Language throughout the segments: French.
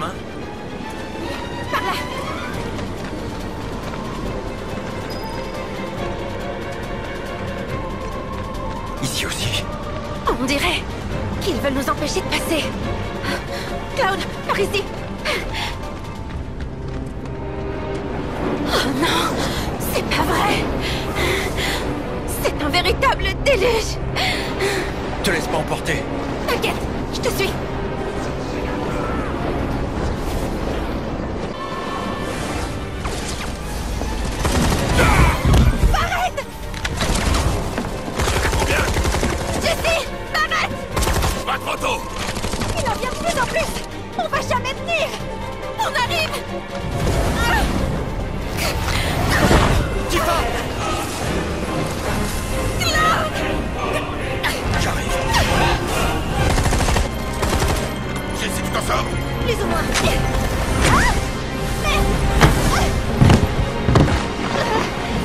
chemin? Par là. Ici aussi. On dirait qu'ils veulent nous empêcher de passer. Cloud, par ici. Oh non, c'est pas vrai. C'est un véritable déluge. Te laisse pas emporter. T'inquiète, je te suis. Arrête! Bien. Jesse, arrête! Pas trop tôt. Il en vient de plus en plus. On va jamais tenir. On arrive. Tifa! Cloud! J'arrive. Jessie, tu t'en sors? Plus ou moins. Ah! Mais...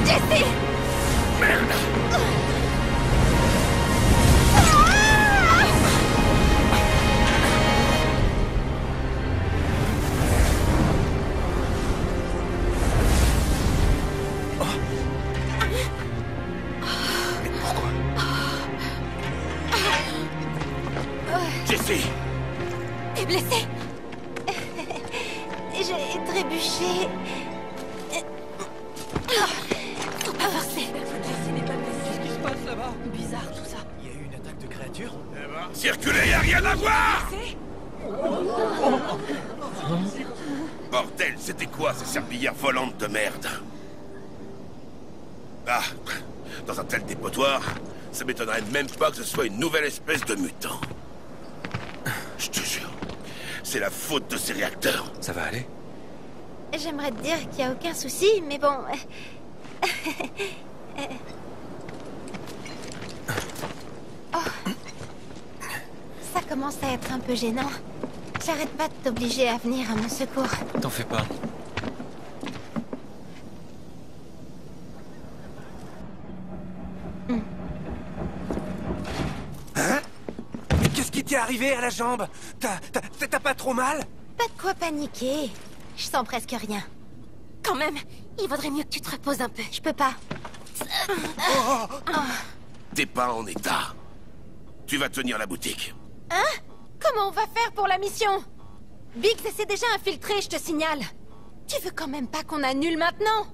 Jesse! Merde. Mais pourquoi? Jessie! T'es blessé? J'ai trébuché. Faut pas forcer. Qu'est-ce qui se passe là-bas? Bizarre tout ça. Il y a eu une attaque de créatures? Circuler, y a rien à voir! Bordel, c'était quoi ces serpillères volantes de merde? Ah, dans un tel dépotoir, ça m'étonnerait même pas que ce soit une nouvelle espèce de mutant. Je te jure, c'est la faute de ces réacteurs. Ça va aller? J'aimerais te dire qu'il n'y a aucun souci, mais bon... Oh. Ça commence à être un peu gênant. J'arrête pas de t'obliger à venir à mon secours. T'en fais pas. Hein? Qu'est-ce qui t'est arrivé à la jambe? T'as pas trop mal? Pas de quoi paniquer. Je sens presque rien. Quand même, il vaudrait mieux que tu te reposes un peu. Je peux pas. T'es pas en état. Tu vas tenir la boutique. Hein? Comment on va faire pour la mission? Biggs s'est déjà infiltré, je te signale. Tu veux quand même pas qu'on annule maintenant?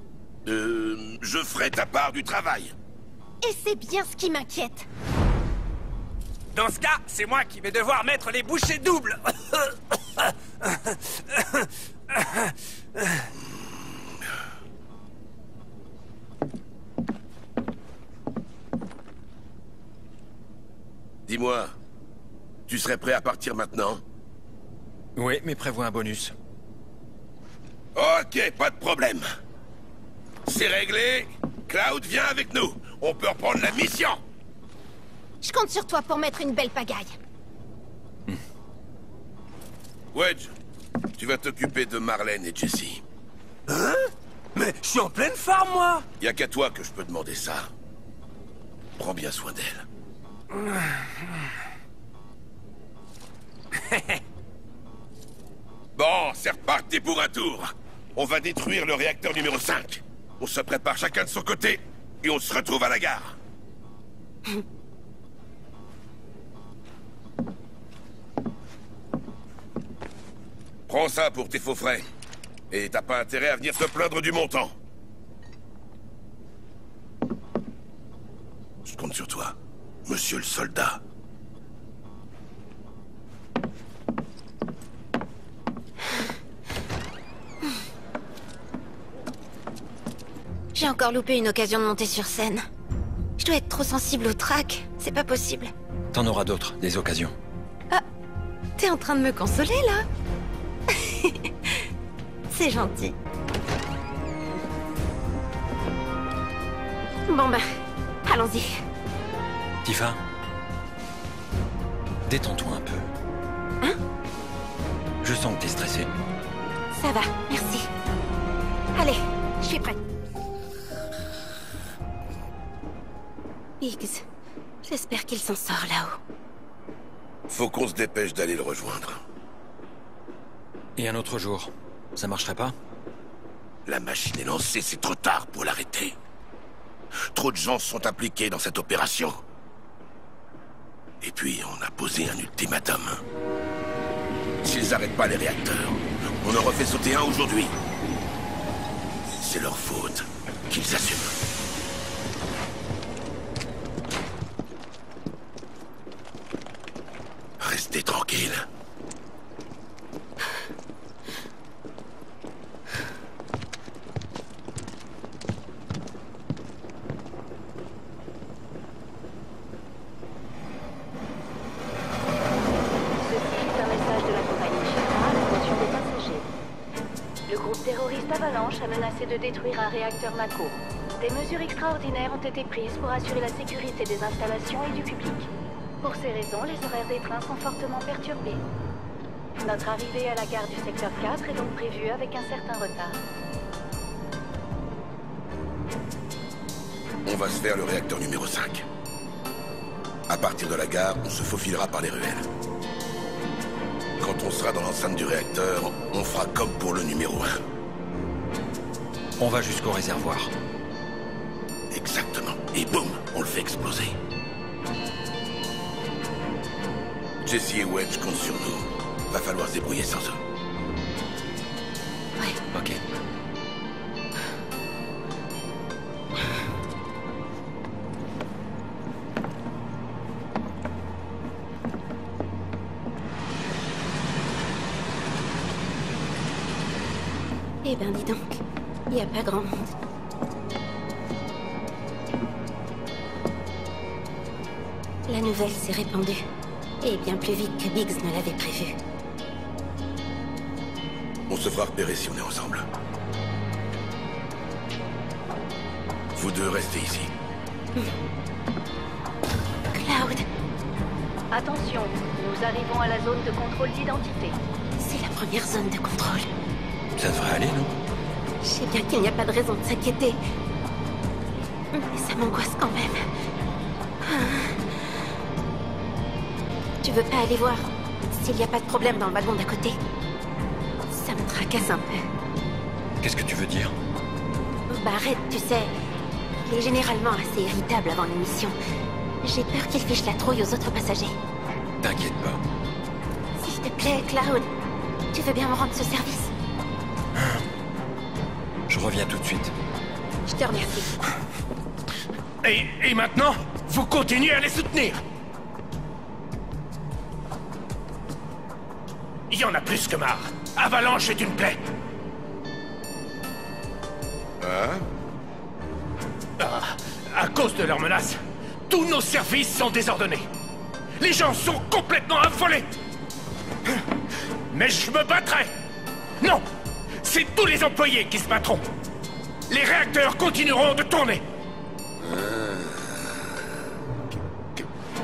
Je ferai ta part du travail. Et c'est bien ce qui m'inquiète. Dans ce cas, c'est moi qui vais devoir mettre les bouchées doubles. Dis-moi, tu serais prêt à partir maintenant? Oui, mais prévois un bonus. Ok, pas de problème. C'est réglé. Cloud, viens avec nous. On peut reprendre la mission. Je compte sur toi pour mettre une belle pagaille. Wedge, tu vas t'occuper de Marlène et Jessie. Hein? Mais je suis en pleine forme, moi! Y a qu'à toi que je peux demander ça. Prends bien soin d'elle. Bon, c'est reparti pour un tour. On va détruire le réacteur numéro 5. On se prépare chacun de son côté et on se retrouve à la gare. Prends ça pour tes faux frais. Et t'as pas intérêt à venir te plaindre du montant. Je compte sur toi, monsieur le soldat. J'ai encore loupé une occasion de monter sur scène. Je dois être trop sensible au trac. C'est pas possible. T'en auras d'autres, des occasions. Ah, t'es en train de me consoler, là? C'est gentil. Bon ben, allons-y. Tifa, détends-toi un peu. Hein? Je sens que t'es stressée. Ça va, merci. Allez, je suis prête. Biggs, j'espère qu'il s'en sort là-haut. Faut qu'on se dépêche d'aller le rejoindre. Et un autre jour, ça marcherait pas? La machine est lancée, c'est trop tard pour l'arrêter. Trop de gens sont impliqués dans cette opération. Et puis, on a posé un ultimatum. S'ils n'arrêtent pas les réacteurs, on en refait sauter un aujourd'hui. C'est leur faute, qu'ils assument. Restez tranquille. Avalanche a menacé de détruire un réacteur Mako. Des mesures extraordinaires ont été prises pour assurer la sécurité des installations et du public. Pour ces raisons, les horaires des trains sont fortement perturbés. Notre arrivée à la gare du secteur 4 est donc prévue avec un certain retard. On va se faire le réacteur numéro 5. À partir de la gare, on se faufilera par les ruelles. Quand on sera dans l'enceinte du réacteur, on fera comme pour le numéro 1. On va jusqu'au réservoir. Exactement. Et boum, on le fait exploser. Jesse et Wedge comptent sur nous. Va falloir se débrouiller sans eux. Ouais. Ok. Eh ben, dis donc. Il n'y a pas grand monde. La nouvelle s'est répandue. Et bien plus vite que Biggs ne l'avait prévu. On se fera repérer si on est ensemble. Vous deux restez ici. Cloud, Attention, nous arrivons à la zone de contrôle d'identité. c'est la première zone de contrôle. Ça devrait aller, non? Je sais bien qu'il n'y a pas de raison de s'inquiéter. Mais ça m'angoisse quand même. Tu veux pas aller voir s'il n'y a pas de problème dans le wagon d'à côté? Ça me tracasse un peu. Qu'est-ce que tu veux dire? Bah arrête, tu sais. Il est généralement assez irritable avant l'émission. J'ai peur qu'il fiche la trouille aux autres passagers. T'inquiète pas. S'il te plaît, Cloud, tu veux bien me rendre ce service? Je reviens tout de suite. Je te remercie. Et maintenant, vous continuez à les soutenir. Il y en a plus que marre. Avalanche est une plaie. Hein? À cause de leurs menaces, tous nos services sont désordonnés. Les gens sont complètement affolés. Mais je me battrai. Non, c'est tous les employés qui se battront. Les réacteurs continueront de tourner.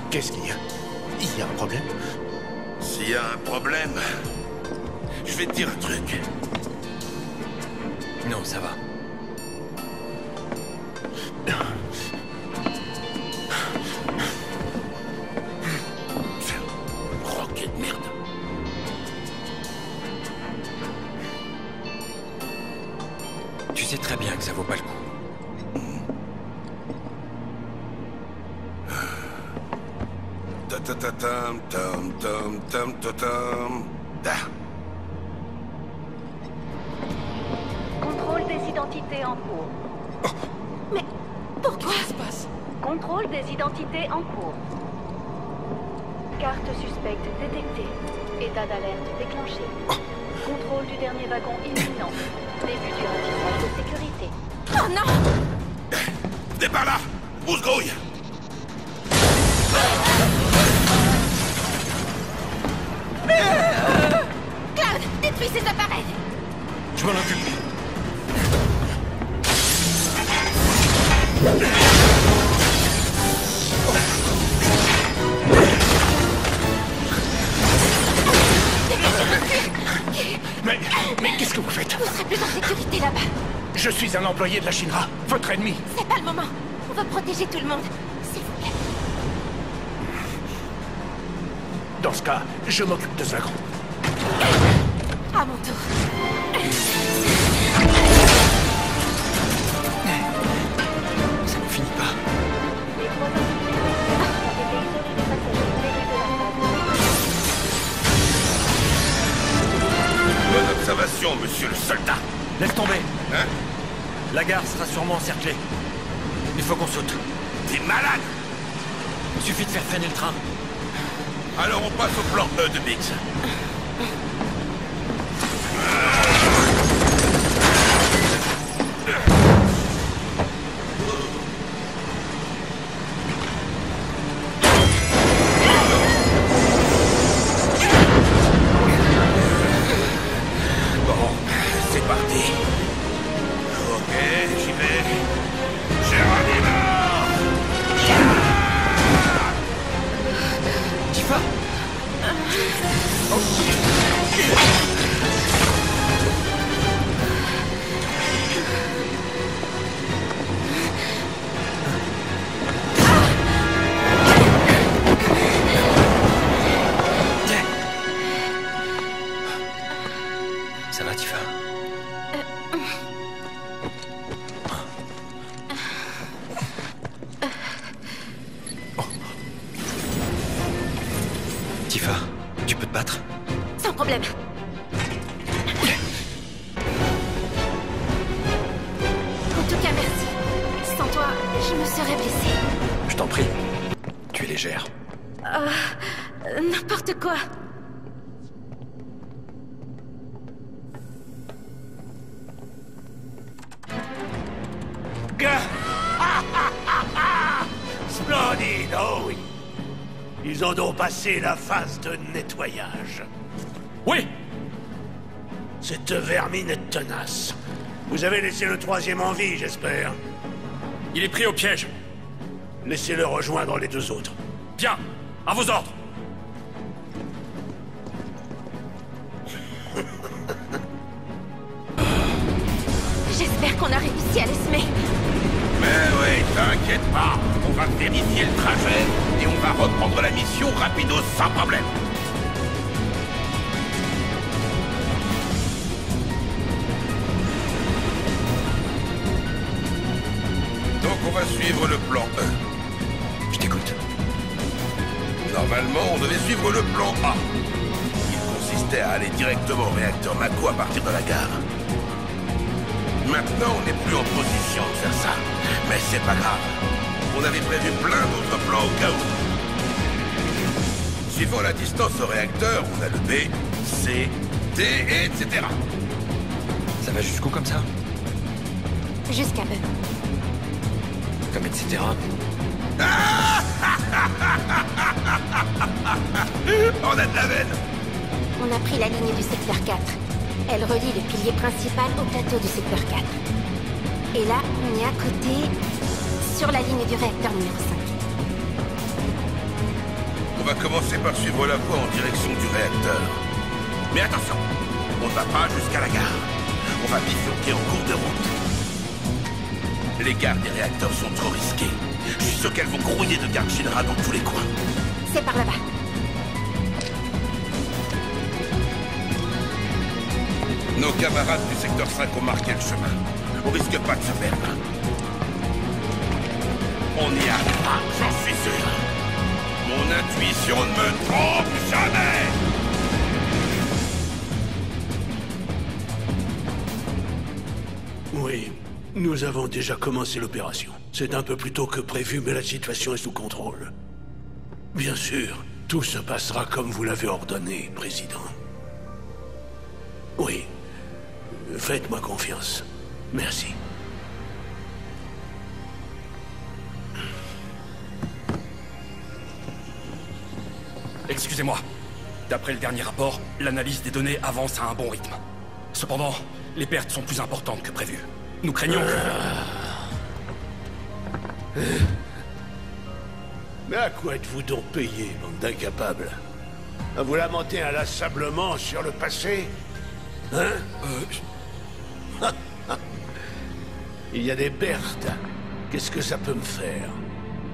Qu'est-ce qu'il y a? Il y a un problème? S'il y a un problème, je vais te dire un truc. Non, ça va. Rocket merde. Tu sais très bien que ça vaut pas le coup. Ta-ta-ta-tam-tam-tam-tam-tam-tam. Ah. Contrôle des identités en cours. Mais pourquoi? Contrôle des identités en cours. Carte suspecte détectée. État d'alerte déclenché. Contrôle du dernier wagon imminent. Début du ratissage de sécurité. Oh non! Venez par là! Bousse-grouille! Cloud, détruis ces appareils! Je m'en occupe. Mais qu'est-ce que vous faites? Vous serez plus en sécurité là-bas. Je suis un employé de la Shinra, votre ennemi. C'est pas le moment. On va protéger tout le monde. S'il vous plaît. Dans ce cas, je m'occupe de ce wagon. À mon tour. Ça ne finit pas. Les 3 individus ont été isolés des passagers prévus de la phase. Bonne observation, monsieur le soldat. Laisse tomber. Hein? La gare sera sûrement encerclée. Il faut qu'on saute. T'es malade? Il suffit de faire freiner le train. Alors on passe au plan E de Biggs. Bon, c'est parti. Ok, j'y vais. Geronimo! Tifa? Ça va, Tifa? Tifa, tu peux te battre? Sans problème. En tout cas, merci. Sans toi, je me serais blessée. Je t'en prie. Tu es légère. N'importe quoi. Splendide, oh oui. Ils ont donc passé la phase de nettoyage. Oui! Cette vermine est tenace. Vous avez laissé le 3e en vie, j'espère. Il est pris au piège. Laissez-le rejoindre les 2 autres. Bien, à vos ordres. J'espère qu'on a réussi à les semer. Mais oui, t'inquiète pas. On va vérifier le trajet et on va reprendre la mission rapido sans problème. Donc on va suivre le plan E. Je t'écoute. Normalement, on devait suivre le plan A. Il consistait à aller directement au réacteur Mako à partir de la gare. Maintenant, on n'est plus en position de faire ça. Mais c'est pas grave. On avait prévu plein d'autres plans au cas où. Suivant la distance au réacteur, on a le B, C, D, etc. Ça va jusqu'où comme ça? Jusqu'à eux. Comme etc. On a de la veine. On a pris la ligne du secteur 4. Elle relie le pilier principal au plateau du secteur 4. Et là, on est à côté, sur la ligne du réacteur numéro 5. On va commencer par suivre la voie en direction du réacteur. Mais attention, on ne va pas jusqu'à la gare. On va bifurquer en cours de route. Les gares des réacteurs sont trop risquées. Je suis sûr qu'elles vont grouiller de gardes Shinra dans tous les coins. C'est par là-bas. Nos camarades du secteur 5 ont marqué le chemin. On risque pas de se perdre. On y arrivera, j'en suis sûr. Mon intuition ne me trompe jamais. Oui, nous avons déjà commencé l'opération. C'est un peu plus tôt que prévu, mais la situation est sous contrôle. Bien sûr, tout se passera comme vous l'avez ordonné, Président. Oui. Faites-moi confiance. Merci. Excusez-moi. D'après le dernier rapport, l'analyse des données avance à un bon rythme. Cependant, les pertes sont plus importantes que prévu. Nous craignons que... Mais à quoi êtes-vous donc payé, bande d'incapables? À vous lamenter inlassablement sur le passé? Hein? Il y a des pertes. Qu'est-ce que ça peut me faire?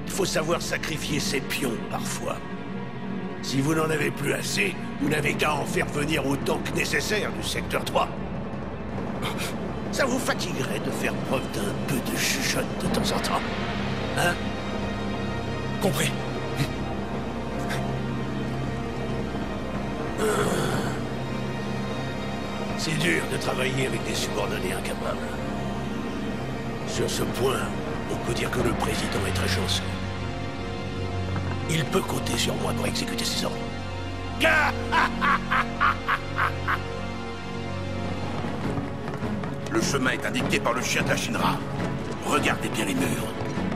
Il faut savoir sacrifier ses pions, parfois. Si vous n'en avez plus assez, vous n'avez qu'à en faire venir autant que nécessaire du secteur 3. Ça vous fatiguerait de faire preuve d'un peu de chuchote de temps en temps? Hein? Compris. C'est dur de travailler avec des subordonnés incapables. Sur ce point, on peut dire que le président est très chanceux. Il peut compter sur moi pour exécuter ses ordres. Le chemin est indiqué par le chien de la Shinra. Regardez bien les murs.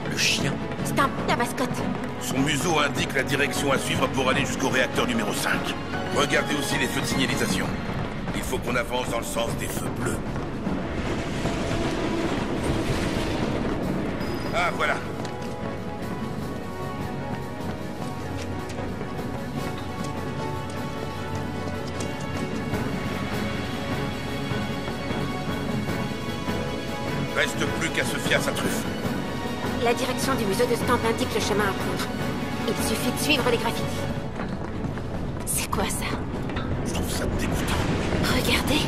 Le chien? Stamp, la mascotte. Son museau indique la direction à suivre pour aller jusqu'au réacteur numéro 5. Regardez aussi les feux de signalisation. Il faut qu'on avance dans le sens des feux bleus. Ah, voilà. Reste plus qu'à se fier à sa truffe. La direction du museau de Stamp indique le chemin à prendre. Il suffit de suivre les graffitis. C'est quoi ça? Je trouve ça dégoûtant. Regardez.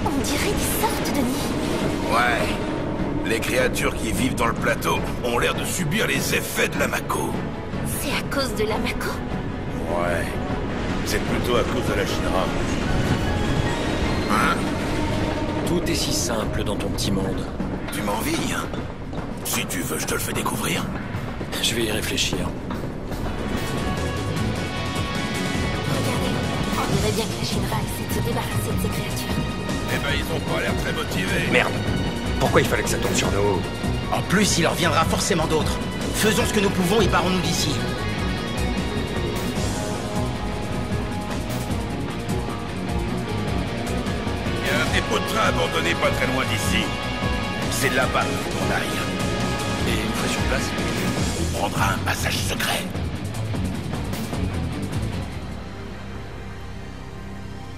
On dirait des sortes de nids. Ouais. Les créatures qui vivent dans le plateau ont l'air de subir les effets de la Mako. C'est à cause de la Mako? Ouais. C'est plutôt à cause de la Shinra. Hein? Tout est si simple dans ton petit monde. Tu m'envies, hein? Si tu veux, je te le fais découvrir. Je vais y réfléchir. Regardez. On dirait bien que la Shinra essaie de se débarrasser de ces créatures. Eh ben, ils ont pas l'air très motivés. Merde. Pourquoi il fallait que ça tombe sur nous? En plus, il en reviendra forcément d'autres. Faisons ce que nous pouvons et barrons-nous d'ici. Il y a un dépôt de train abandonné pas très loin d'ici. C'est là-bas qu'on aille. Et une fois sur place? On prendra un passage secret.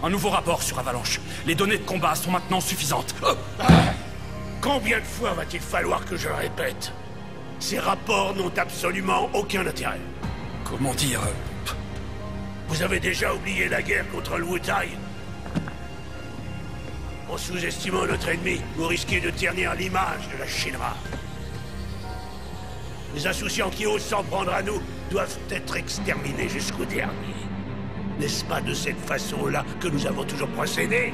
Un nouveau rapport sur Avalanche. Les données de combat sont maintenant suffisantes. Combien de fois va-t-il falloir que je le répète? Ces rapports n'ont absolument aucun intérêt. Comment dire? Vous avez déjà oublié la guerre contre le Wutai? En sous-estimant notre ennemi, vous risquez de ternir l'image de la Shinra. Les insouciants qui osent s'en prendre à nous doivent être exterminés jusqu'au dernier. N'est-ce pas de cette façon-là que nous avons toujours procédé?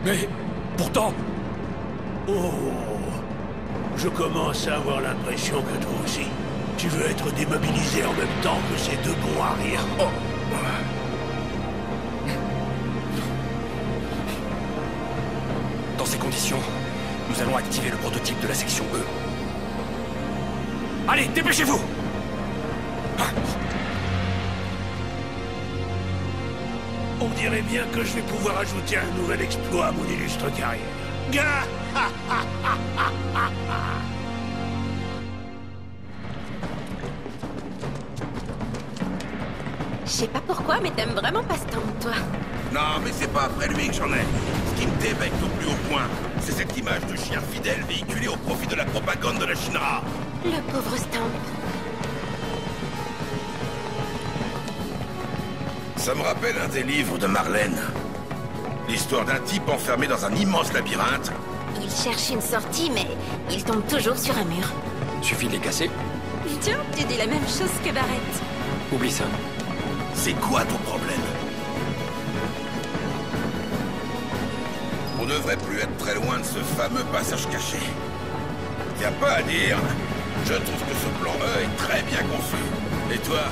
Mais pourtant... Oh, je commence à avoir l'impression que toi aussi, tu veux être démobilisé en même temps que ces deux bons à rien. Oh. Dans ces conditions, nous allons activer le prototype de la section E. Allez, dépêchez-vous! On dirait bien que je vais pouvoir ajouter un nouvel exploit à mon illustre carrière. Gah! Je sais pas pourquoi, mais t'aimes vraiment pas Stamp, toi. Non, mais c'est pas après lui que j'en ai. Ce qui me débecte au plus haut point, c'est cette image de chien fidèle véhiculée au profit de la propagande de la Shinra. Le pauvre Stamp. Ça me rappelle un des livres de Marlène. L'histoire d'un type enfermé dans un immense labyrinthe. Il cherche une sortie, mais il tombe toujours sur un mur. Suffit de les casser. Tiens, tu dis la même chose que Barrett. Oublie ça. C'est quoi ton problème? On devrait plus être très loin de ce fameux passage caché. Y a pas à dire. Je trouve que ce plan E est très bien conçu. Et toi,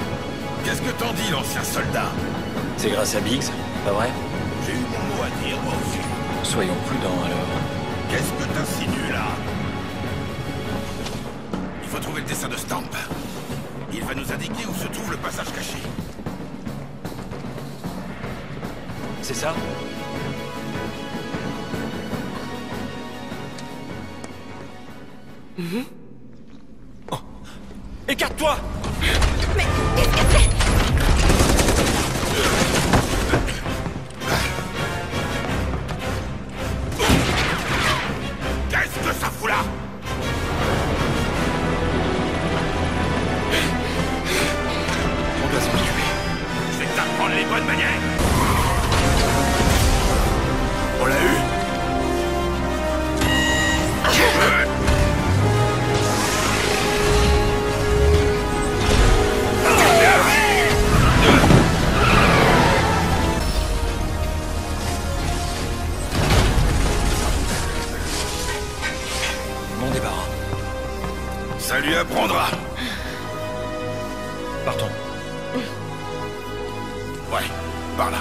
qu'est-ce que t'en dis, l'ancien soldat? C'est grâce à Biggs, pas vrai? J'ai eu mon mot à dire, moi aussi. Soyons prudents alors. Qu'est-ce que t'insinues, là? Il faut trouver le dessin de Stamp. Il va nous indiquer où se trouve le passage caché. C'est ça? Oh. Écarte-toi! Mais qu'est-ce que c'est? Qu'est-ce que ça fout là? bonne manière. On l'a eu? Mon débarras. Ça lui apprendra. Partons. Ouais, par là.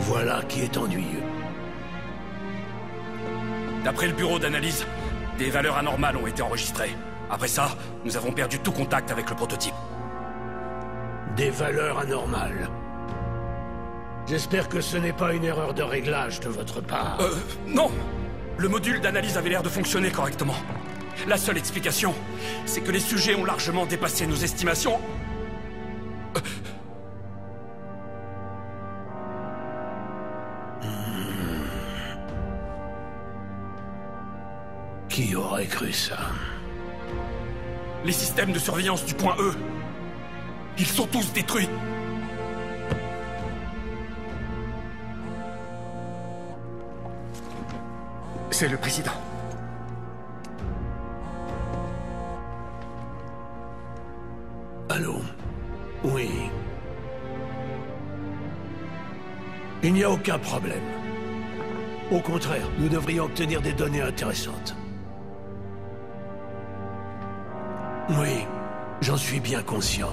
Voilà qui est ennuyeux. D'après le bureau d'analyse, des valeurs anormales ont été enregistrées. Après ça, nous avons perdu tout contact avec le prototype. Des valeurs anormales. J'espère que ce n'est pas une erreur de réglage de votre part. Non! Le module d'analyse avait l'air de fonctionner correctement. La seule explication, c'est que les sujets ont largement dépassé nos estimations. Qui aurait cru ça? Les systèmes de surveillance du point E, ils sont tous détruits. C'est le président. Allô? Oui. Il n'y a aucun problème. Au contraire, nous devrions obtenir des données intéressantes. Oui, j'en suis bien conscient.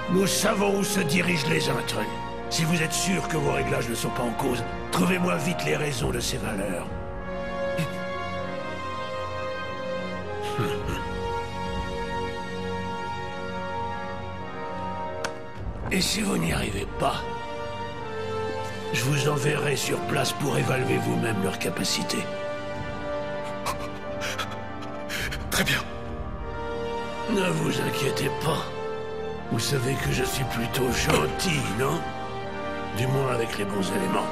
Nous savons où se dirigent les intrus. Si vous êtes sûr que vos réglages ne sont pas en cause, trouvez-moi vite les raisons de ces valeurs. Et si vous n'y arrivez pas, je vous enverrai sur place pour évaluer vous-même leurs capacités. Très bien. Ne vous inquiétez pas. Vous savez que je suis plutôt gentil, non? Du moins avec les bons éléments.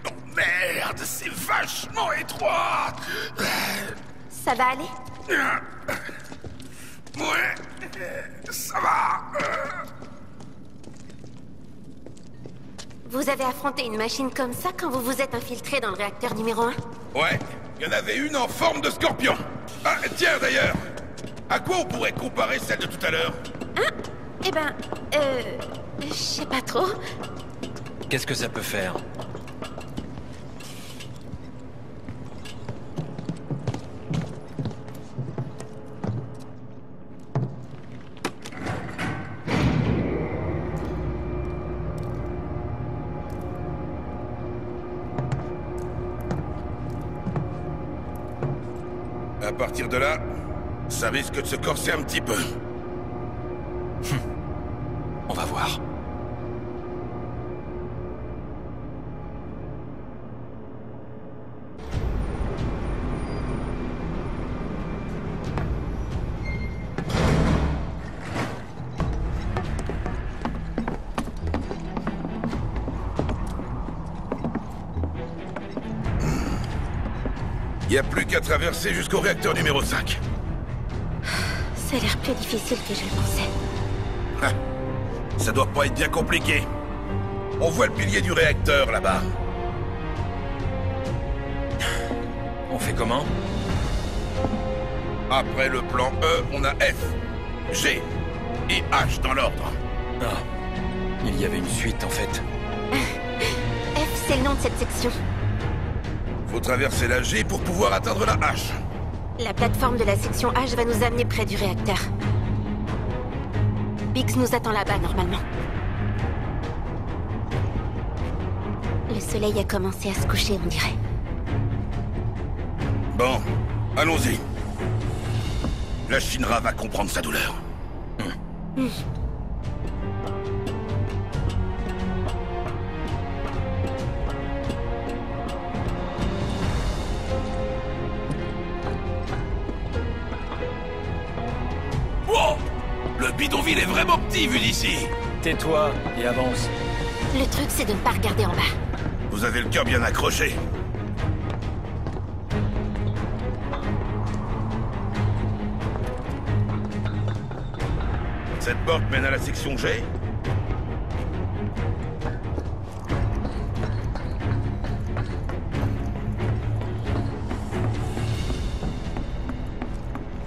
Oh merde, c'est vachement étroit. Ça va aller? Ouais, ça va. Vous avez affronté une machine comme ça quand vous vous êtes infiltré dans le réacteur numéro 1? Ouais, il y en avait une en forme de scorpion. Ah, tiens d'ailleurs, à quoi on pourrait comparer celle de tout à l'heure? Hein? Eh ben, je sais pas trop. Qu'est-ce que ça peut faire? À partir de là, ça risque de se corser un petit peu. On va voir. Il n'y a plus qu'à traverser jusqu'au réacteur numéro 5. Ça a l'air plus difficile que je le pensais. Ah, ça doit pas être bien compliqué. On voit le pilier du réacteur là-bas. On fait comment? Après le plan E, on a F, G et H dans l'ordre. Ah, il y avait une suite en fait. F, c'est le nom de cette section. Faut traverser la G pour pouvoir atteindre la H. La plateforme de la section H va nous amener près du réacteur. Biggs nous attend là-bas, normalement. Le soleil a commencé à se coucher, on dirait. Allons-y. La Shinra va comprendre sa douleur. Wow! Le bidonville est vraiment petit vu d'ici. Tais-toi et avance. Le truc, c'est de ne pas regarder en bas. Vous avez le cœur bien accroché. Cette porte mène à la section G.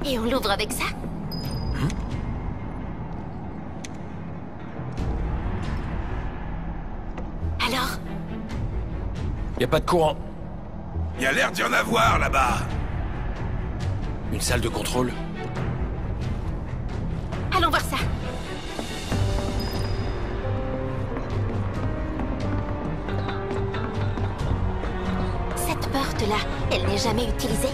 Et on l'ouvre avec ça? Alors? Y a pas de courant. Il y a l'air d'y en avoir là-bas. Une salle de contrôle. Allons voir ça. Cette porte-là, elle n'est jamais utilisée.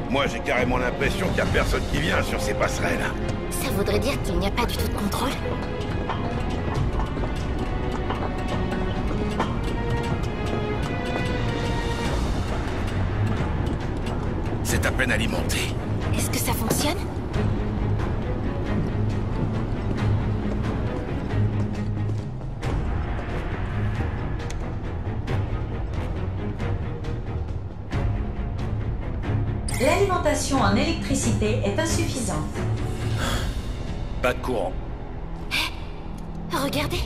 Moi, j'ai carrément l'impression qu'il n'y a personne qui vient sur ces passerelles. Ça voudrait dire qu'il n'y a pas du tout de contrôle. C'est à peine alimenté. Est-ce que ça fonctionne? L'alimentation en électricité est insuffisante. Pas de courant. Regardez.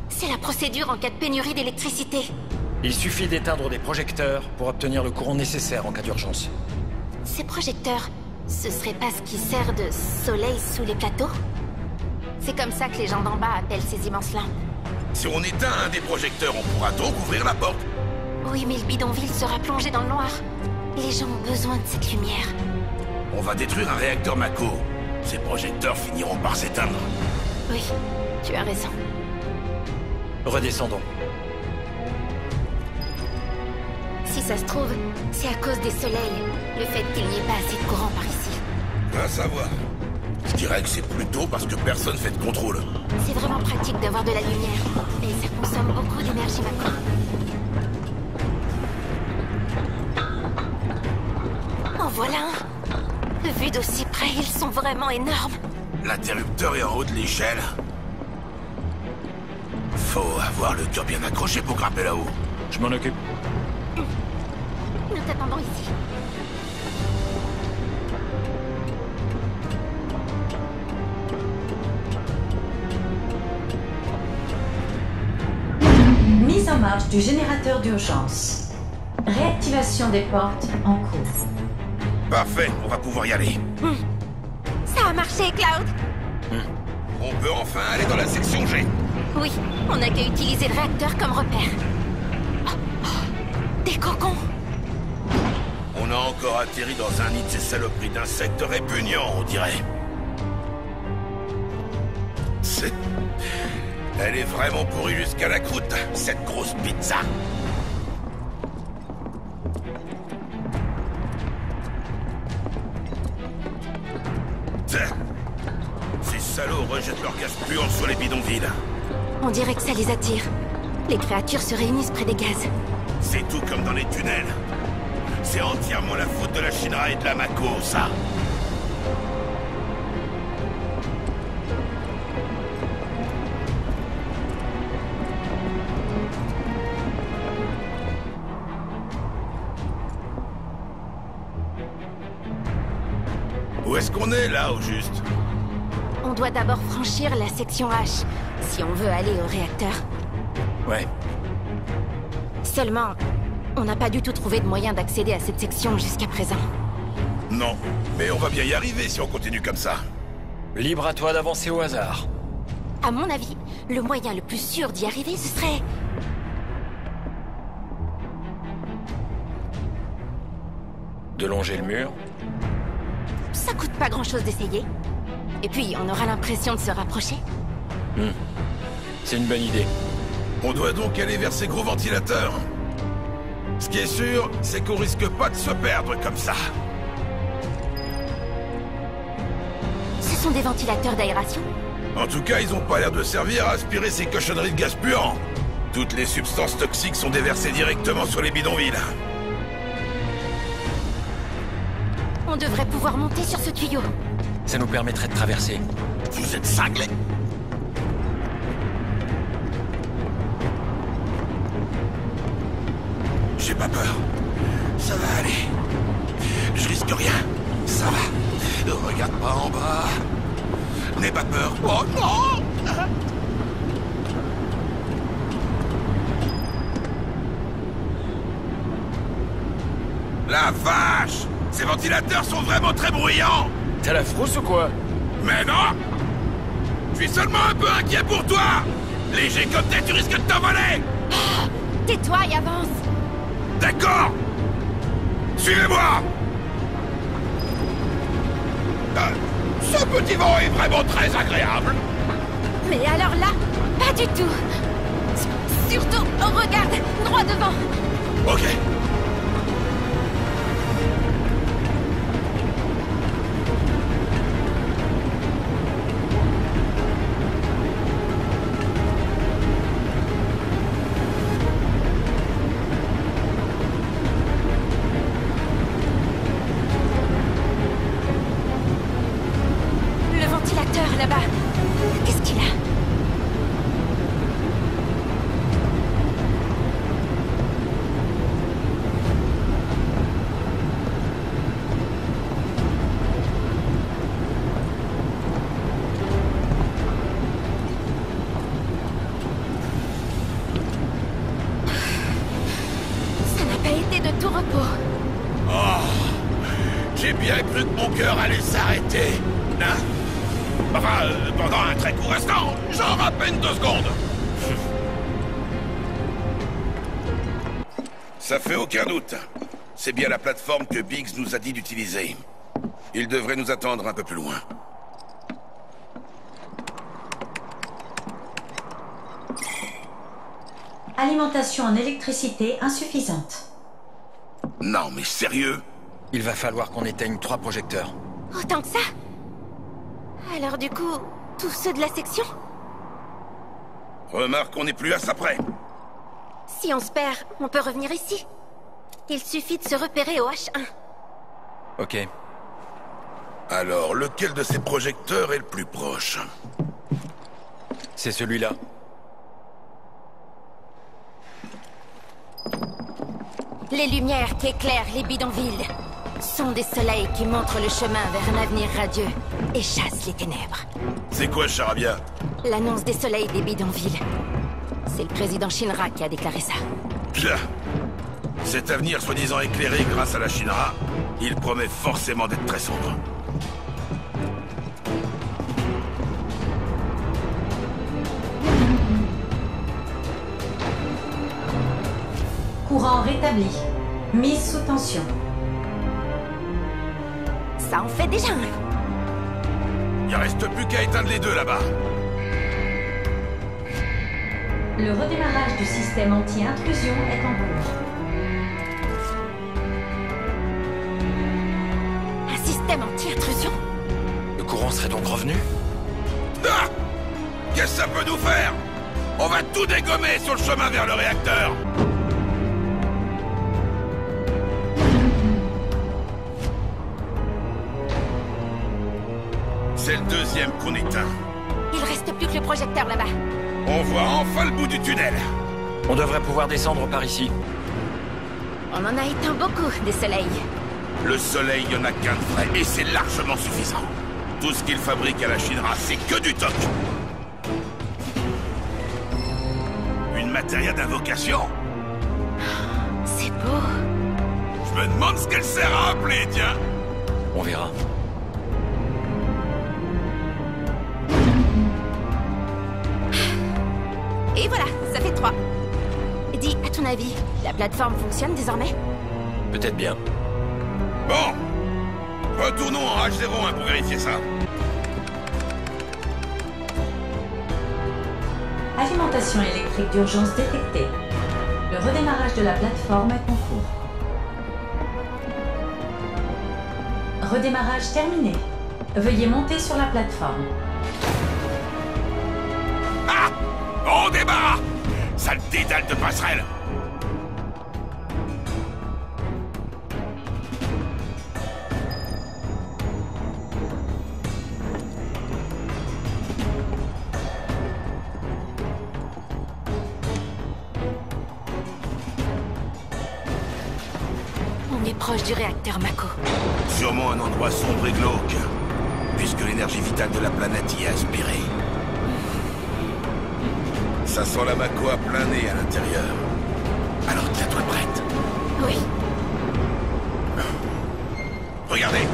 C'est la procédure en cas de pénurie d'électricité. Il suffit d'éteindre des projecteurs pour obtenir le courant nécessaire en cas d'urgence. Ces projecteurs, ce serait pas ce qui sert de soleil sous les plateaux? C'est comme ça que les gens d'en bas appellent ces immenses lampes. Si on éteint un des projecteurs, on pourra donc ouvrir la porte. Oui, mais le bidonville sera plongé dans le noir. Les gens ont besoin de cette lumière. On va détruire un réacteur Mako. Ces projecteurs finiront par s'éteindre. Oui, tu as raison. Redescendons. Si ça se trouve, c'est à cause des soleils, le fait qu'il n'y ait pas assez de courant par ici. Va savoir. Je dirais que c'est plutôt parce que personne fait de contrôle. C'est vraiment pratique d'avoir de la lumière, mais ça consomme beaucoup d'énergie Mako. En voilà un. Vu d'aussi près, ils sont vraiment énormes. L'interrupteur est en haut de l'échelle. Faut avoir le cœur bien accroché pour grimper là-haut. Je m'en occupe. Nous t'attendons ici. Mise en marche du générateur d'urgence. Réactivation des portes en cours. Parfait, on va pouvoir y aller. Ça a marché, Cloud. On peut enfin aller dans la section G. Oui, on n'a qu'à utiliser le réacteur comme repère. Des cocons. On a encore atterri dans un nid de ces saloperies d'insectes répugnants, on dirait. Elle est vraiment pourrie jusqu'à la croûte, cette grosse pizza. Ces salauds rejettent leur gaz puant sur les bidonvilles. On dirait que ça les attire. Les créatures se réunissent près des gaz. C'est tout comme dans les tunnels. C'est entièrement la faute de la Shinra et de la Mako, ça. Où est-ce qu'on est, là, au juste? On doit d'abord franchir la section H, si on veut aller au réacteur. Ouais. Seulement, on n'a pas du tout trouvé de moyen d'accéder à cette section jusqu'à présent. Non, mais on va bien y arriver si on continue comme ça. Libre à toi d'avancer au hasard. À mon avis, le moyen le plus sûr d'y arriver, ce serait... De longer le mur. Ça coûte pas grand-chose d'essayer. Et puis, on aura l'impression de se rapprocher. C'est une bonne idée. On doit donc aller vers ces gros ventilateurs. Ce qui est sûr, c'est qu'on risque pas de se perdre comme ça. sont des ventilateurs d'aération? En tout cas, ils ont pas l'air de servir à aspirer ces cochonneries de gaz puant. Toutes les substances toxiques sont déversées directement sur les bidonvilles. On devrait pouvoir monter sur ce tuyau. Ça nous permettrait de traverser. Vous êtes cinglés? J'ai pas peur. Ça va aller. Je risque rien. Ça va. Regarde pas en bas. N'aie pas peur. Oh non! La vache! Ces ventilateurs sont vraiment très bruyants! T'as la frousse ou quoi? Mais non! Je suis seulement un peu inquiet pour toi! Léger comme t'es, tu risques de t'envoler! Tais-toi et avance! D'accord! Suivez-moi! Ce petit vent est vraiment très agréable! Mais alors là, pas du tout! Surtout, regarde, droit devant! Ok. Là-bas. Qu'est-ce qu'il a? Ça n'a pas été de tout repos. Oh, j'ai bien cru que mon cœur allait s'arrêter. Hein? Enfin, pendant un très court instant, genre à peine 2 secondes. Ça fait aucun doute. C'est bien la plateforme que Biggs nous a dit d'utiliser. Il devrait nous attendre un peu plus loin. Alimentation en électricité insuffisante. Non, mais sérieux? Il va falloir qu'on éteigne 3 projecteurs. Autant que ça? Alors du coup, tous ceux de la section? Remarque qu'on n'est plus à ça près. Si on se perd, on peut revenir ici. Il suffit de se repérer au H1. Ok. Alors, lequel de ces projecteurs est le plus proche? C'est celui-là. Les lumières qui éclairent les bidonvilles sont des soleils qui montrent le chemin vers un avenir radieux et chassent les ténèbres. C'est quoi, Charabia? L'annonce des soleils des bidonvilles. C'est le président Shinra qui a déclaré ça. Pia. Cet avenir soi-disant éclairé grâce à la Shinra, il promet forcément d'être très sombre. Courant rétabli. Mise sous tension. Ça en fait déjà un. Il reste plus qu'à éteindre les deux là-bas. Le redémarrage du système anti-intrusion est en cours. Un système anti-intrusion? Le courant serait donc revenu? Ah! Qu'est-ce que ça peut nous faire? On va tout dégommer sur le chemin vers le réacteur. C'est le deuxième qu'on éteint. Il reste plus que le projecteur là-bas. On voit enfin le bout du tunnel. On devrait pouvoir descendre par ici. On en a éteint beaucoup des soleils. Le soleil, il n'y en a qu'un de vrai, et c'est largement suffisant. Tout ce qu'il fabrique à la Shinra, c'est que du toc. Une matéria d'invocation? C'est beau. Je me demande ce qu'elle sert à appeler, tiens. On verra. Et voilà, ça fait 3. Dis, à ton avis, la plateforme fonctionne désormais? Peut-être bien. Bon. Retournons en H01 pour vérifier ça. Alimentation électrique d'urgence détectée. Le redémarrage de la plateforme est en cours. Redémarrage terminé. Veuillez monter sur la plateforme. Ah! On débarre! Sale dédale de passerelle! On est proche du réacteur Mako. Sûrement un endroit sombre et glauque, puisque l'énergie vitale de la planète y est aspirée. Ça sent la Mako à plein nez à l'intérieur. Alors tiens-toi prête. Oui. Regardez!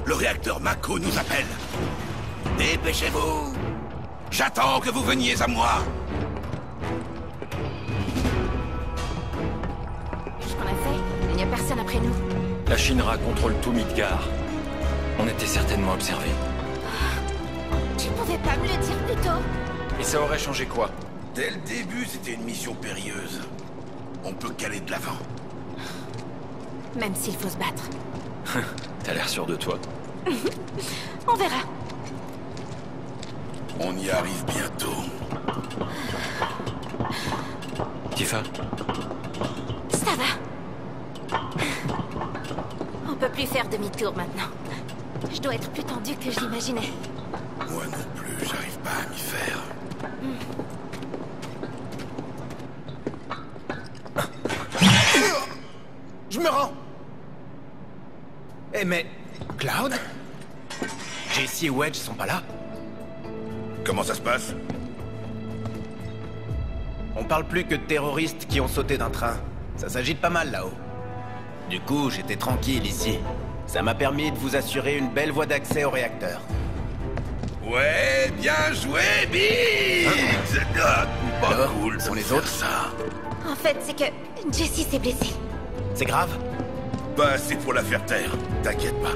Le réacteur Mako nous appelle. Dépêchez-vous! J'attends que vous veniez à moi! Ce qu'on a fait, il n'y a personne après nous. La Shinra contrôle tout Midgar. On était certainement observés. Tu pouvais pas me le dire plus tôt? Et ça aurait changé quoi? Dès le début, c'était une mission périlleuse. On peut caler de l'avant. Même s'il faut se battre. T'as l'air sûr de toi. On verra. On y arrive bientôt. Tifa, Ça va. On peut plus faire demi-tour maintenant. Je dois être plus tendu que je l'imaginais. Moi non plus, j'arrive pas à m'y faire. Je me rends. Eh mais... Cloud? Jessie et Wedge sont pas là? Comment ça se passe? On parle plus que de terroristes qui ont sauté d'un train. Ça s'agite pas mal là-haut. Du coup, j'étais tranquille ici. Ça m'a permis de vous assurer une belle voie d'accès au réacteur. Ouais, bien joué, Biggs! Pas Alors, cool, sont les faire autres? ça. En fait, c'est que Jessie s'est blessée. C'est grave? Pas assez pour la faire taire, t'inquiète pas.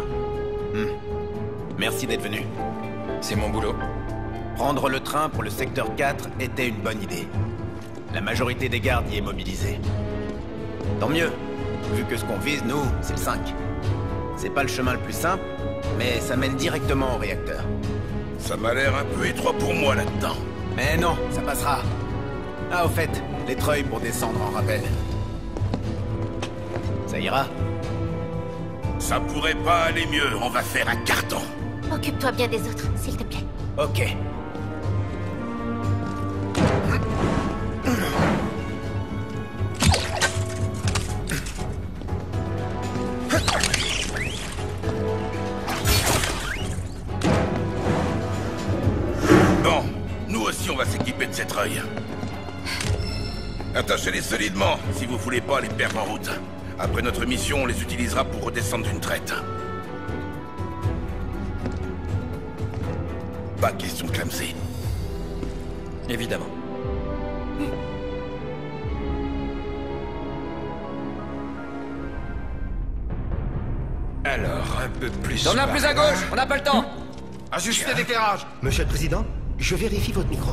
Merci d'être venu. c'est mon boulot. Prendre le train pour le secteur 4 était une bonne idée. La majorité des gardes y est mobilisée. Tant mieux, vu que ce qu'on vise, nous, c'est le 5. C'est pas le chemin le plus simple, mais ça mène directement au réacteur. Ça m'a l'air un peu étroit pour moi là-dedans. Mais non, ça passera. Ah, au fait, les treuils pour descendre en rappel. Ça ira? Ça pourrait pas aller mieux, on va faire un carton. Occupe-toi bien des autres, s'il te plaît. Ok. Bon, nous aussi on va s'équiper de ces treuils. Attachez-les solidement si vous voulez pas les perdre en route. Après notre mission, on les utilisera pour redescendre d'une traite. Pas question de clamser. Évidemment. Alors, un peu plus... Donne-la plus à gauche, on n'a pas le temps. Ajustez l'éclairage. Monsieur le Président, je vérifie votre micro.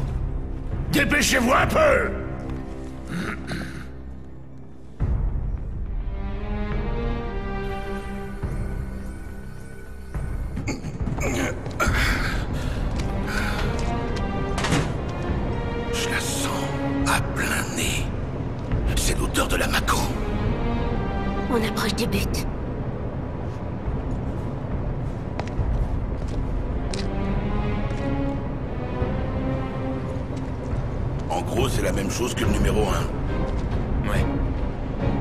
Dépêchez-vous un peu! Je la sens à plein nez. C'est l'odeur de la Mako. On approche du but. En gros, c'est la même chose que le numéro 1. Ouais.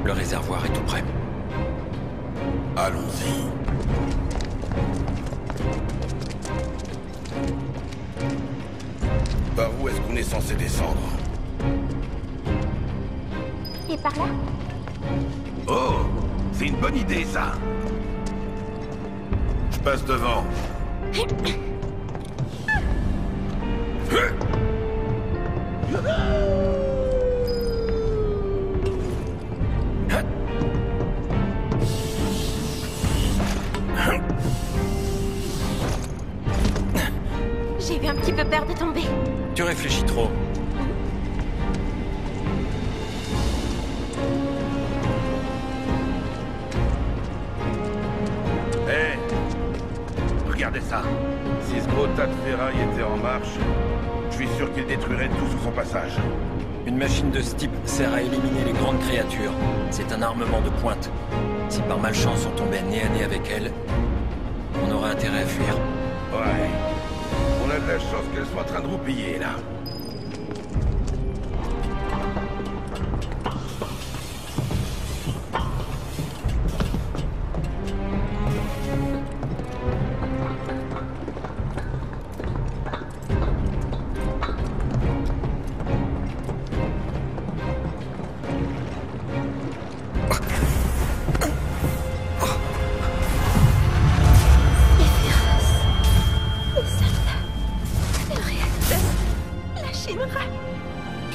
Le réservoir est tout près. Allons-y. Par où est-ce qu'on est censé descendre? Et par là? Oh, c'est une bonne idée, ça. Je passe devant. J'ai eu un petit peu peur de tomber. Tu réfléchis trop. Hé, regarde Regardez ça. Si ce gros tas de ferraille était en marche, je suis sûr qu'il détruirait tout sur son passage. Une machine de ce type sert à éliminer les grandes créatures. C'est un armement de pointe. Si par malchance on tombait nez à nez avec elle, on aurait intérêt à fuir. Ouais. On a de la chance qu'elle soit en train de roupiller, là.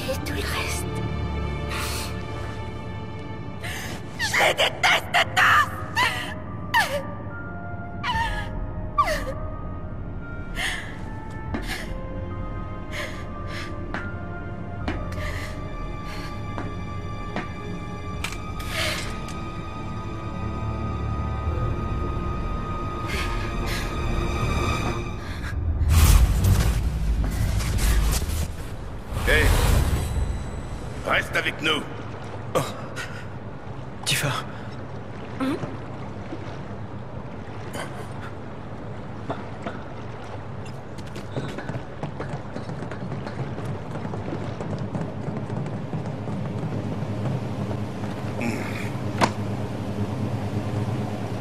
Et tout le reste. Je les déteste tous! Hé! Reste avec nous! Oh. Tifa.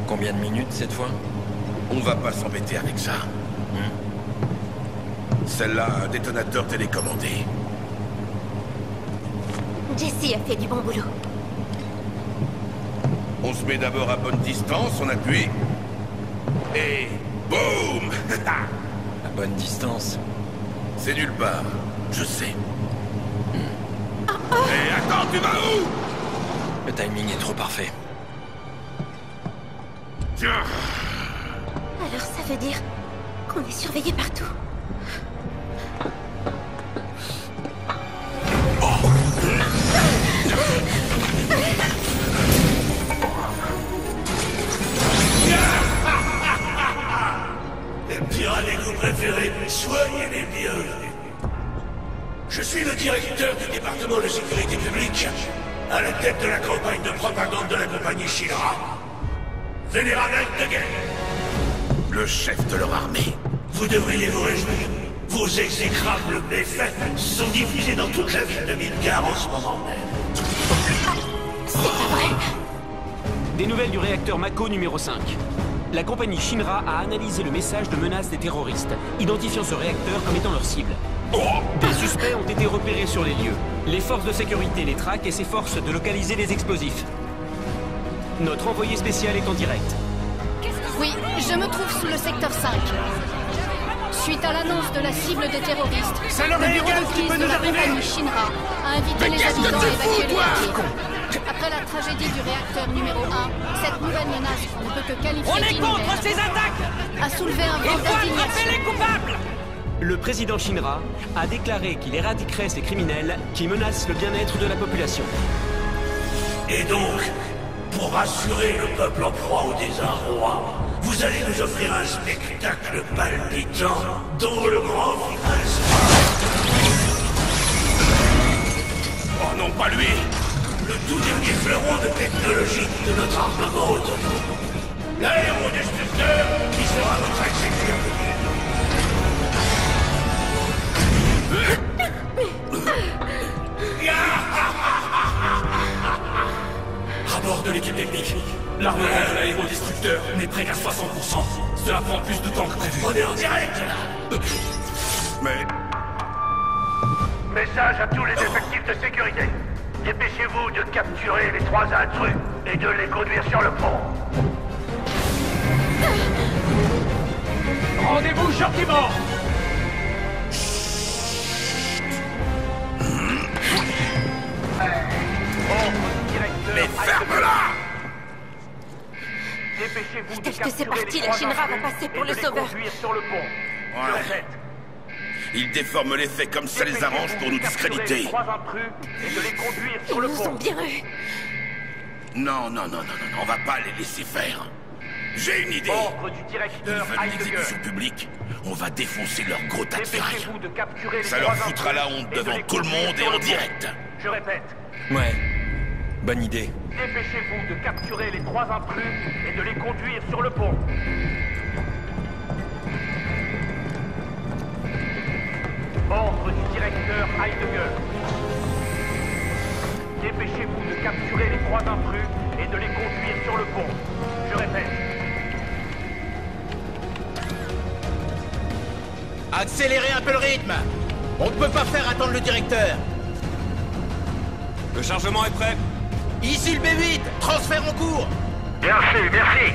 Combien de minutes cette fois? On va pas s'embêter avec ça. Celle-là a un détonateur télécommandé. Jessie a fait du bon boulot. On se met d'abord à bonne distance, on appuie. Et boum! À bonne distance. C'est nulle part, je sais. Hé, attends, tu vas où? Le timing est trop parfait. Tiens. Alors ça veut dire qu'on est surveillé partout. Les petits goûts préférés, soignez les bienvenus. Je suis le directeur du département de sécurité publique, à la tête de la campagne de propagande de la compagnie Shinra. Vénérable de guerre. Le chef de leur armée. Vous devriez vous réjouir. Vos exécrables méfaits sont diffusés dans toute la ville de Midgar en ce moment même. C'est pas vrai. Des nouvelles du réacteur Mako numéro 5. La compagnie Shinra a analysé le message de menace des terroristes, identifiant ce réacteur comme étant leur cible. Des suspects ont été repérés sur les lieux. Les forces de sécurité les traquent et s'efforcent de localiser les explosifs. Notre envoyé spécial est en direct. Oui, je me trouve sous le secteur 5. Suite à l'annonce de la cible des terroristes, le bureau de crise de la compagnie Shinra a invité les habitants à évacuer le quartier. Après la tragédie du réacteur numéro 1, cette nouvelle menace qu'on ne peut que qualifier d'inhumaine ces attaques! a soulevé un vent d'indignation. coupables! Le président Shinra a déclaré qu'il éradiquerait ces criminels qui menacent le bien-être de la population. Et donc, pour rassurer le peuple en proie au désarroi, vous allez nous offrir un spectacle palpitant dont le grand final sera... Oh non, pas lui! Le tout dernier fleuron de technologie de notre armement autonome. L'aérodestructeur qui sera votre exécuteur. Rapport de l'équipe technique. L'armement de l'aérodestructeur n'est prêt qu'à 60%. Cela prend plus de temps que prévu. On est en direct là. Mais... Message à tous les effectifs de sécurité. Dépêchez-vous de capturer les 3 intrus et de les conduire sur le pont. Rendez-vous gentiment. Mais ferme-la! Dépêchez-vous de Est-ce que c'est capturer parti, les la 3 Shinra va intrus passer pour et le de les sauveur. conduire sur le pont. Ouais. Je répète. Ils déforment les faits comme ça les arrange pour nous discréditer. Les 3 intrus et de les conduire sur le Ils nous pont. ont bien eu. Non, on va pas les laisser faire. J'ai une idée. Ordre du Ils directeur veulent une Heidegger. exécution publique. On va défoncer leur gros tas de ferraille. Dépêchez-vous de capturer les Ça leur 3 foutra la intrus honte et de devant les tout le conduire monde et sur en le pont. direct. Je répète, Ouais. Bonne idée. dépêchez-vous de capturer les 3 intrus et de les conduire sur le pont. Ordre du directeur Heidegger. Dépêchez-vous de capturer les 3 intrus et de les conduire sur le pont. Je répète. Accélérez un peu le rythme. On ne peut pas faire attendre le directeur. Le chargement est prêt. Ici le B8, transfert en cours. Bien fait, merci.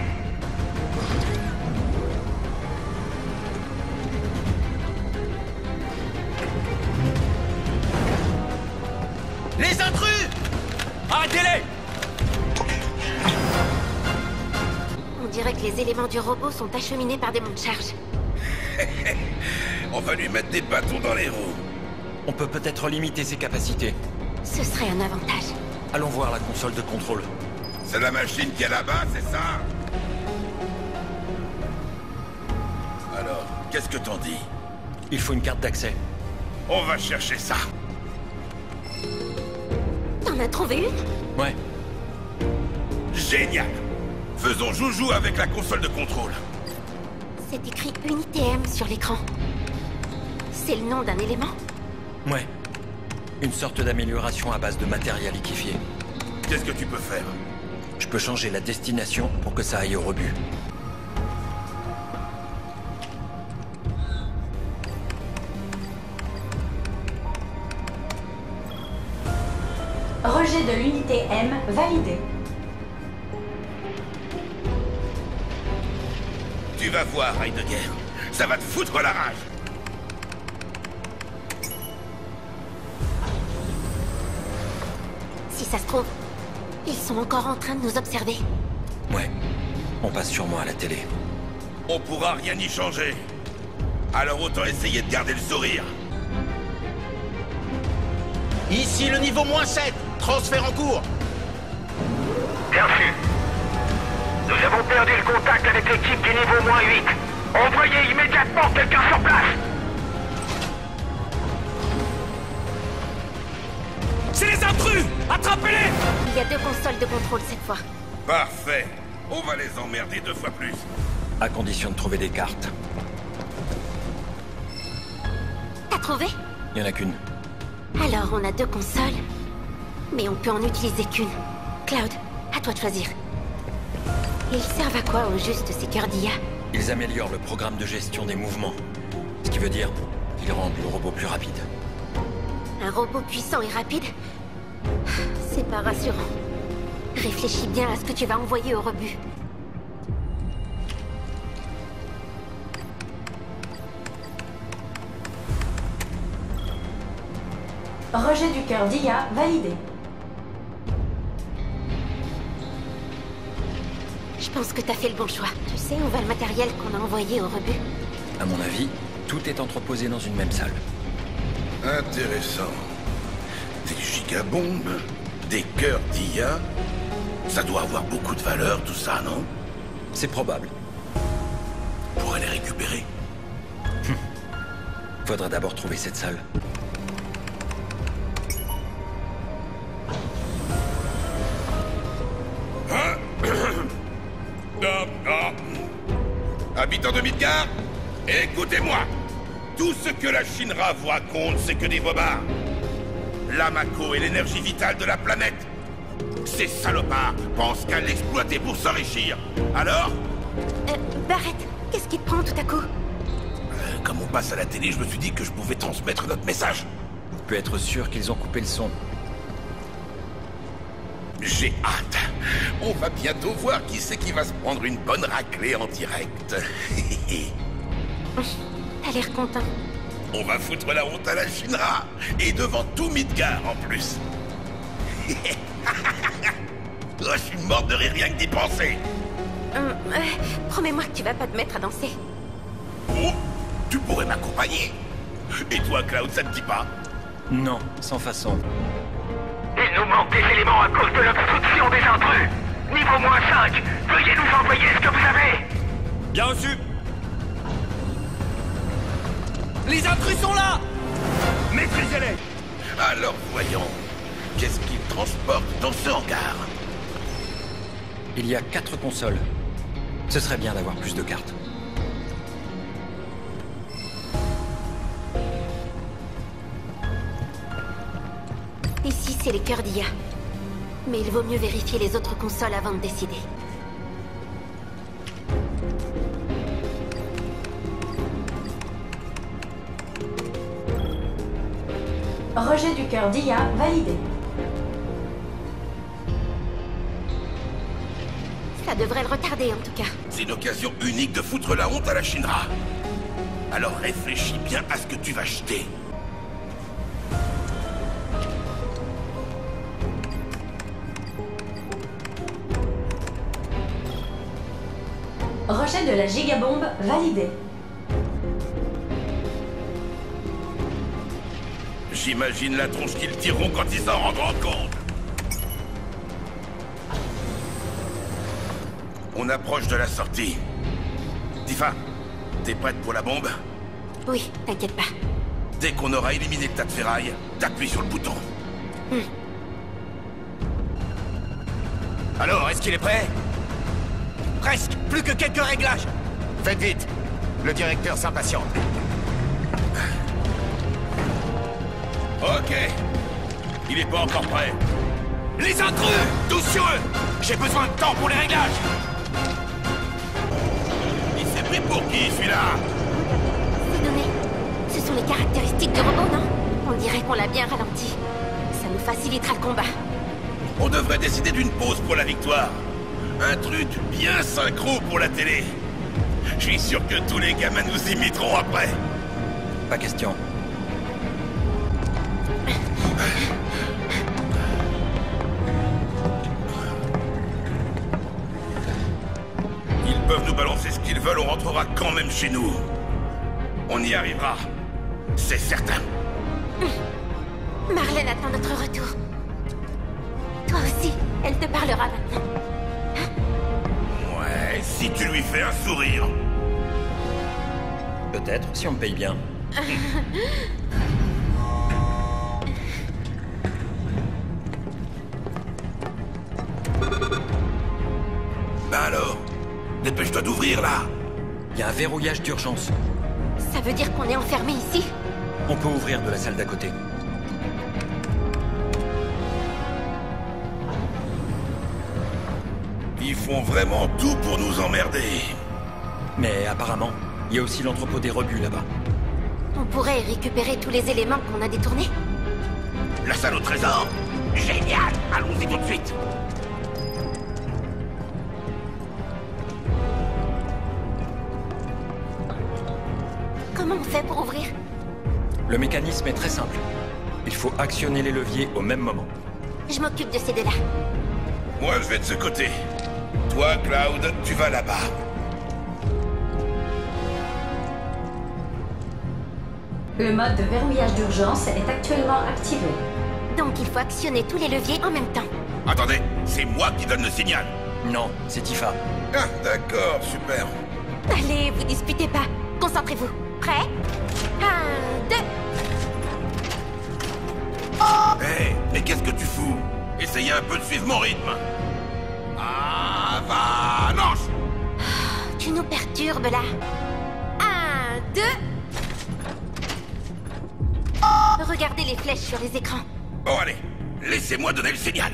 Les intrus! Arrêtez-les! On dirait que les éléments du robot sont acheminés par des monts de charge. On va lui mettre des bâtons dans les roues. On peut peut-être limiter ses capacités. Ce serait un avantage. Allons voir la console de contrôle. C'est la machine qui est là-bas, c'est ça? Alors, qu'est-ce que t'en dis? Il faut une carte d'accès. On va chercher ça. T'en as trouvé une? Ouais. Génial. Faisons joujou avec la console de contrôle. C'est écrit Unité M sur l'écran. C'est le nom d'un élément? Ouais. Une sorte d'amélioration à base de matériel liquéfié. Qu'est-ce que tu peux faire? Je peux changer la destination pour que ça aille au rebut. Rejet de l'unité M validé. Tu vas voir, Heidegger. Ça va te foutre la rage. Si ça se trouve, ils sont encore en train de nous observer. Ouais. On passe sûrement à la télé. On pourra rien y changer. Alors autant essayer de garder le sourire. Ici le niveau -7, transfert en cours. Bien vu. Nous avons perdu le contact avec l'équipe du niveau -8. Envoyez immédiatement quelqu'un sur place. C'est les intrus! Attrapez-les! Il y a 2 consoles de contrôle cette fois. Parfait. On va les emmerder 2 fois plus. À condition de trouver des cartes. T'as trouvé? Il y en a qu'une. Alors on a 2 consoles, mais on peut en utiliser qu'une. Cloud, à toi de choisir. Ils servent à quoi au juste ces cœurs d'IA? Ils améliorent le programme de gestion des mouvements. Ce qui veut dire qu'ils rendent le robot plus rapide. Un robot puissant et rapide? C'est pas rassurant. Réfléchis bien à ce que tu vas envoyer au rebut. Rejet du cœur d'IA validé. Je pense que t'as fait le bon choix. Tu sais où va le matériel qu'on a envoyé au rebut? À mon avis, tout est entreposé dans une même salle. Intéressant. Des gigabombes, des cœurs d'IA. Ça doit avoir beaucoup de valeur, tout ça, non? C'est probable. On pourrait les récupérer. Faudra d'abord trouver cette salle. Habitants de Midgard, écoutez-moi. Tout ce que la Shinra vous raconte, c'est que des bobards. La Mako est l'énergie vitale de la planète. Ces salopards pensent qu'à l'exploiter pour s'enrichir. Alors? Barrett, qu'est-ce qui te prend tout à coup? Comme on passe à la télé, je me suis dit que je pouvais transmettre notre message. On peut être sûr qu'ils ont coupé le son. J'ai hâte. On va bientôt voir qui c'est qui va se prendre une bonne raclée en direct. T'as l'air content. On va foutre la honte à la Shinra. Et devant tout Midgard en plus. Oh, je suis morte de rire rien que d'y penser. Promets-moi que tu vas pas te mettre à danser. Oh, tu pourrais m'accompagner. Et toi, Cloud, ça te dit pas? Non, sans façon. Il nous manque des éléments à cause de l'obstruction des intrus. Niveau -5, veuillez nous envoyer ce que vous avez. Bien reçu. Les intrus sont là! Maîtrisez-les! Alors voyons, qu'est-ce qu'ils transportent dans ce hangar? Il y a 4 consoles. Ce serait bien d'avoir plus de cartes. Ici, c'est les cœurs d'IA. Mais il vaut mieux vérifier les autres consoles avant de décider. Rejet du cœur d'IA validé. Ça devrait le retarder, en tout cas. C'est une occasion unique de foutre la honte à la Shinra. Alors réfléchis bien à ce que tu vas jeter. Rejet de la gigabombe validé. J'imagine la tronche qu'ils tireront quand ils s'en rendront compte. On approche de la sortie. Tifa, t'es prête pour la bombe? Oui, t'inquiète pas. Dès qu'on aura éliminé le tas de ferraille, t'appuies sur le bouton. Alors, est-ce qu'il est prêt? Presque. Plus que quelques réglages. Faites vite. Le directeur s'impatiente. Ok. Il est pas encore prêt. Les intrus! Tous sur eux! J'ai besoin de temps pour les réglages! Il s'est pris pour qui, celui-là? C'est donné. Ce sont les caractéristiques du robot, non? On dirait qu'on l'a bien ralenti. Ça nous facilitera le combat. On devrait décider d'une pause pour la victoire. Un truc bien synchro pour la télé. Je suis sûr que tous les gamins nous imiteront après. Pas question. Ils peuvent nous balancer ce qu'ils veulent, on rentrera quand même chez nous. On y arrivera. C'est certain. Marlène attend notre retour. Toi aussi, elle te parlera maintenant. Ouais, si tu lui fais un sourire. Peut-être, si on me paye bien. Ben alors, dépêche-toi d'ouvrir, là. Il y a un verrouillage d'urgence. Ça veut dire qu'on est enfermé ici? On peut ouvrir de la salle d'à côté. Ils font vraiment tout pour nous emmerder. Mais apparemment, il y a aussi l'entrepôt des rebuts là-bas. On pourrait récupérer tous les éléments qu'on a détournés. La salle au trésor? Génial! Allons-y tout de suite. Comment on fait pour ouvrir? Le mécanisme est très simple. Il faut actionner les leviers au même moment. Je m'occupe de ces deux-là. Moi, je vais de ce côté. Toi, Cloud, tu vas là-bas. Le mode de verrouillage d'urgence est actuellement activé. Donc il faut actionner tous les leviers en même temps. Attendez, c'est moi qui donne le signal. Non, c'est Tifa. Ah, d'accord, super. Allez, vous disputez pas. Concentrez-vous. Prêt? 1, 2... Hé, mais qu'est-ce que tu fous? Essayez un peu de suivre mon rythme. Avalanche! Tu nous perturbes, là. 1, 2... Regardez les flèches sur les écrans. Bon, allez, laissez-moi donner le signal.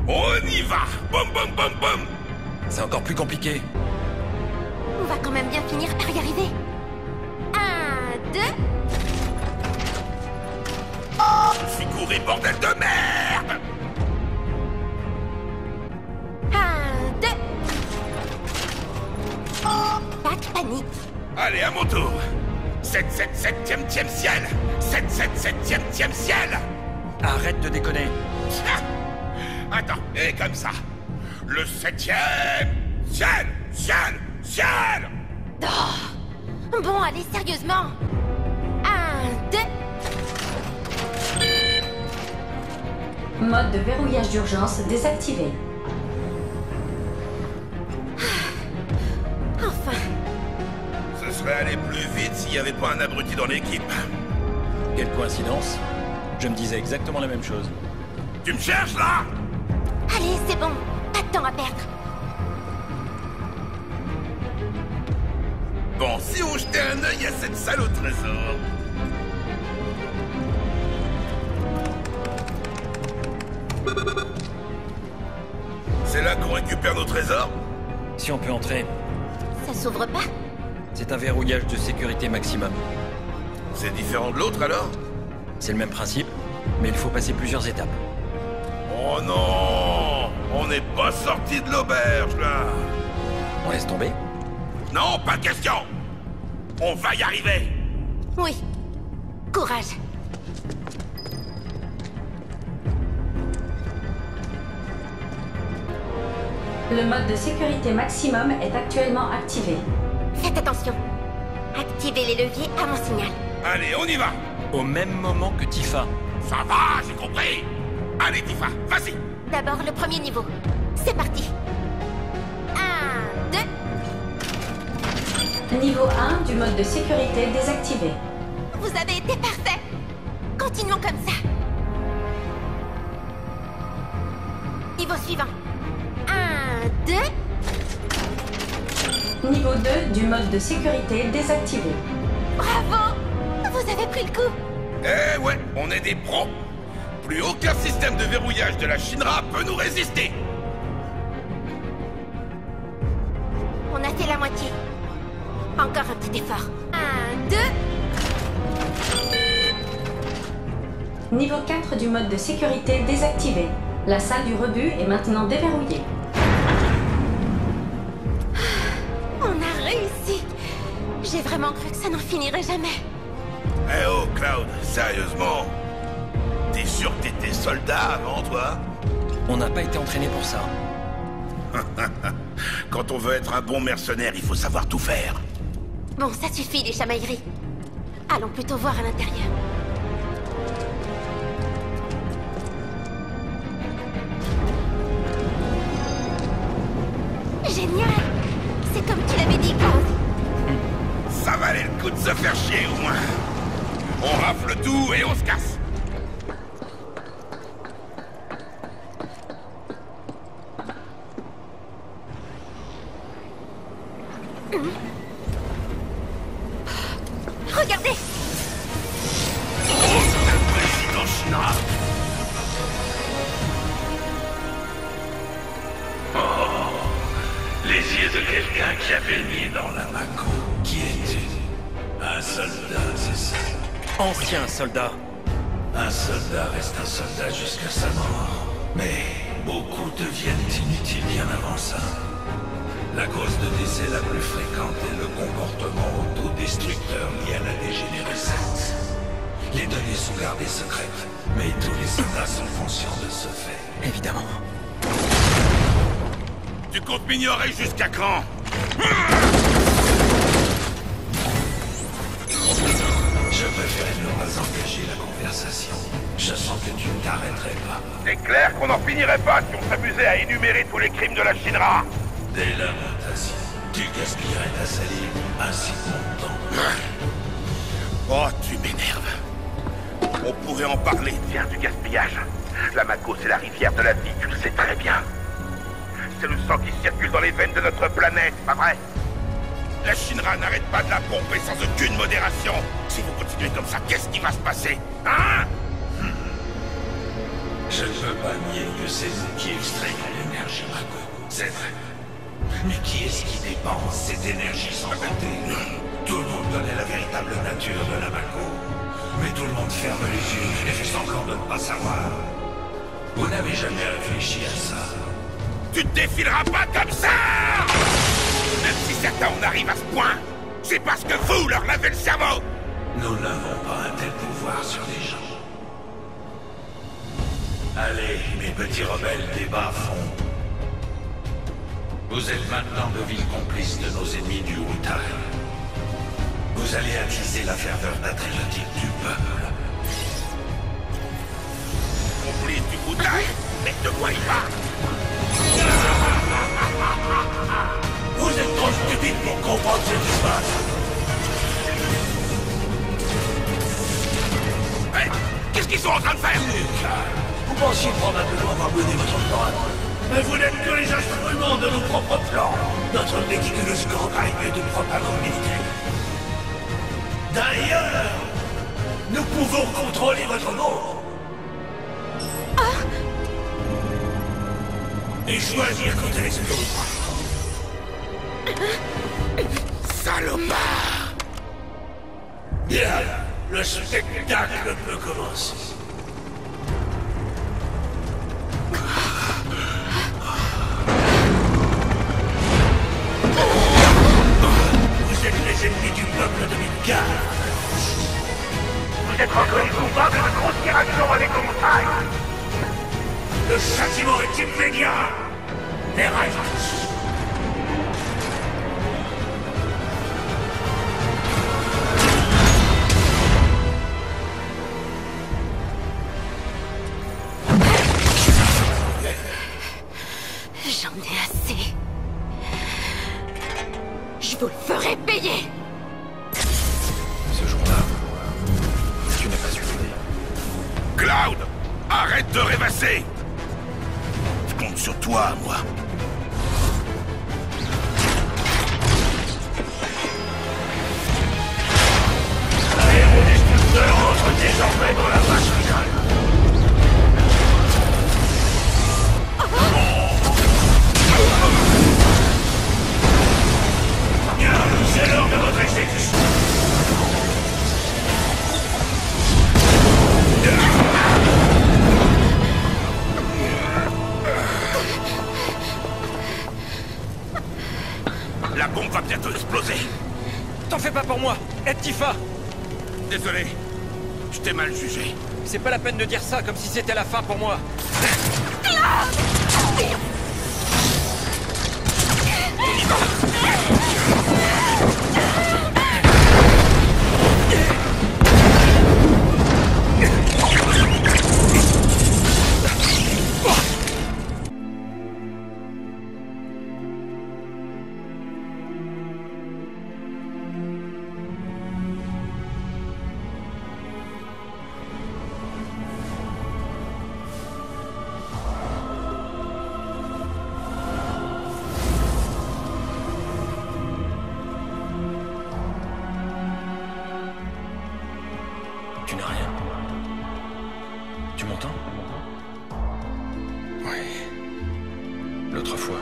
On y va! Boum, boum, boum, boum! C'est encore plus compliqué. On va quand même bien finir par y arriver. 1, 2... Je suis couru, bordel de merde! 1, 2... Pas de panique. Allez, à mon tour. 777e ciel! 777e ciel! Arrête de déconner. Attends, et comme ça. Le 7e ciel! Ciel! Ciel! Oh. Bon, allez, sérieusement. 1, 2... Mode de verrouillage d'urgence désactivé. Enfin. serais allé plus vite s'il n'y avait pas un abruti dans l'équipe. Quelle coïncidence. Je me disais exactement la même chose. Tu me cherches, là? Allez, c'est bon. Pas de temps à perdre. Bon, si on jetait un œil à cette salle au trésor... C'est là qu'on récupère nos trésors? Si on peut entrer. Ça s'ouvre pas? C'est un verrouillage de sécurité maximum. C'est différent de l'autre, alors? C'est le même principe, mais il faut passer plusieurs étapes. Oh non! On n'est pas sorti de l'auberge, là! On laisse tomber? Non, pas de question! On va y arriver! Oui. Courage. Le mode de sécurité maximum est actuellement activé. Faites attention. Activez les leviers à mon signal. Allez, on y va! Au même moment que Tifa. Ça va, j'ai compris! Allez, Tifa, vas-y! D'abord le premier niveau. C'est parti. 1, 2. Niveau 1 du mode de sécurité désactivé. Vous avez été parfait. Continuons comme ça. Niveau suivant. 1, 2. Niveau 2 du mode de sécurité désactivé. Bravo! Vous avez pris le coup. Eh ouais, on est des pros. Plus aucun système de verrouillage de la Shinra peut nous résister. On a fait la moitié. Encore un petit effort. 1, 2. Niveau 4 du mode de sécurité désactivé. La salle du rebut est maintenant déverrouillée. On a réussi. J'ai vraiment cru que ça n'en finirait jamais. Eh oh, Cloud, sérieusement? T'es sûr que t'étais soldat avant, toi? On n'a pas été entraîné pour ça. Quand on veut être un bon mercenaire, il faut savoir tout faire. Bon, ça suffit les chamailleries. Allons plutôt voir à l'intérieur. Génial! C'est comme tu l'avais dit, Cloud. Ça valait le coup de se faire chier, au moins. On rafle tout et on se casse. Regardez! Oh, c'est le président Shinra! Oh, les yeux de quelqu'un qui a baigné dans la Mako. Qui es-tu? Un soldat, c'est ça? Ancien soldat. Un soldat reste un soldat jusqu'à sa mort. Mais beaucoup deviennent inutiles bien avant ça. La cause de décès la plus fréquente est le comportement autodestructeur lié à la dégénérescence. Les données sont gardées secrètes, mais tous les soldats sont conscients de ce fait. Évidemment. Tu comptes m'ignorer jusqu'à quand? Je préférais ne pas engager la conversation. Je sens que tu ne t'arrêterais pas. C'est clair qu'on n'en finirait pas si on s'amusait à énumérer tous les crimes de la Shinra. Des lamentations. Tu gaspillerais ta salive ainsi que mon temps. Oh, tu m'énerves. On pourrait en parler, tiens, du gaspillage. La Mako, c'est la rivière de la vie, tu le sais très bien. C'est le sang qui circule dans les veines de notre planète, pas vrai? La Shinra n'arrête pas de la pomper sans aucune modération. Si vous continuez comme ça, qu'est-ce qui va se passer? Hein? Je ne peux pas nier que c'est nous qui extrayons l'énergie Mako. C'est vrai. Mais qui est-ce qui dépense cette énergie sans compter? Tout le monde connaît la véritable nature de la Mako. Mais tout le monde ferme les yeux et fait semblant de ne pas savoir. Vous n'avez jamais réfléchi à ça. Tu te défileras pas comme ça! Même si certains en arrivent à ce point, c'est parce que vous leur lavez le cerveau! Nous n'avons pas un tel pouvoir sur les gens. Allez, mes petits rebelles des bas-fonds. Vous êtes maintenant de vils complices de nos ennemis du Wutai. Vous allez attiser la ferveur patriotique du peuple. Complice du Wutai? Mais de quoi il parle? Vous êtes trop stupide pour comprendre ce qui se passe. qu'ils sont en train de faire? Vous pensiez probablement avoir mené votre plan, mais vous n'êtes que les instruments de nos propres plans. Notre méticuleuse campagne de propagande militaire. D'ailleurs, nous pouvons contrôler votre monde. Et choisir quand elle explosera. Salopard! Bien, le spectacle peut commencer. Vous êtes les ennemis du peuple de Midgard. Vous êtes reconnus coupables de conspiration avec nos montagnes. Le châtiment est immédiat. Les Riders. J'en ai assez. Je vous le ferai payer. Ce jour-là, tu n'as pas su l'aider. Cloud! Arrête de rêvasser! Je compte sur toi, moi. L'aérodestructeur entre désormais dans la phase finale. Bien, c'est l'heure de votre exécution. La bombe va bientôt exploser. T'en fais pas pour moi. Aide Tifa. Désolé, je t'ai mal jugé. C'est pas la peine de dire ça comme si c'était la fin pour moi. Tu n'as rien. Tu m'entends? Oui. L'autre fois,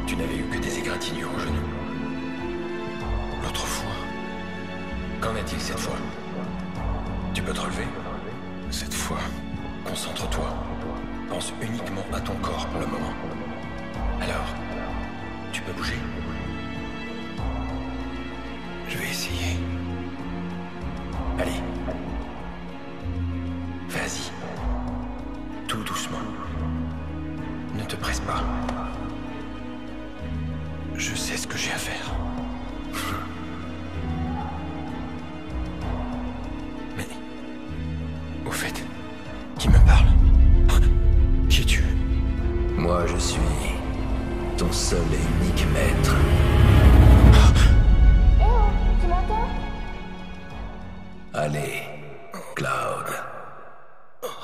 tu n'avais eu que des égratignures aux genoux. L'autre fois. Qu'en est-il cette fois? Tu peux te relever? Cette fois, concentre-toi. Pense uniquement à ton corps pour le moment. Alors, tu peux bouger? Je vais essayer. Allez. Vas-y. Tout doucement. Ne te presse pas. Je sais ce que j'ai à faire. Mais... Au fait, qui me parle? Qui es-tu? Moi, je suis ton seul et unique maître. Eh oh, tu m'entends? Allez, Cloud.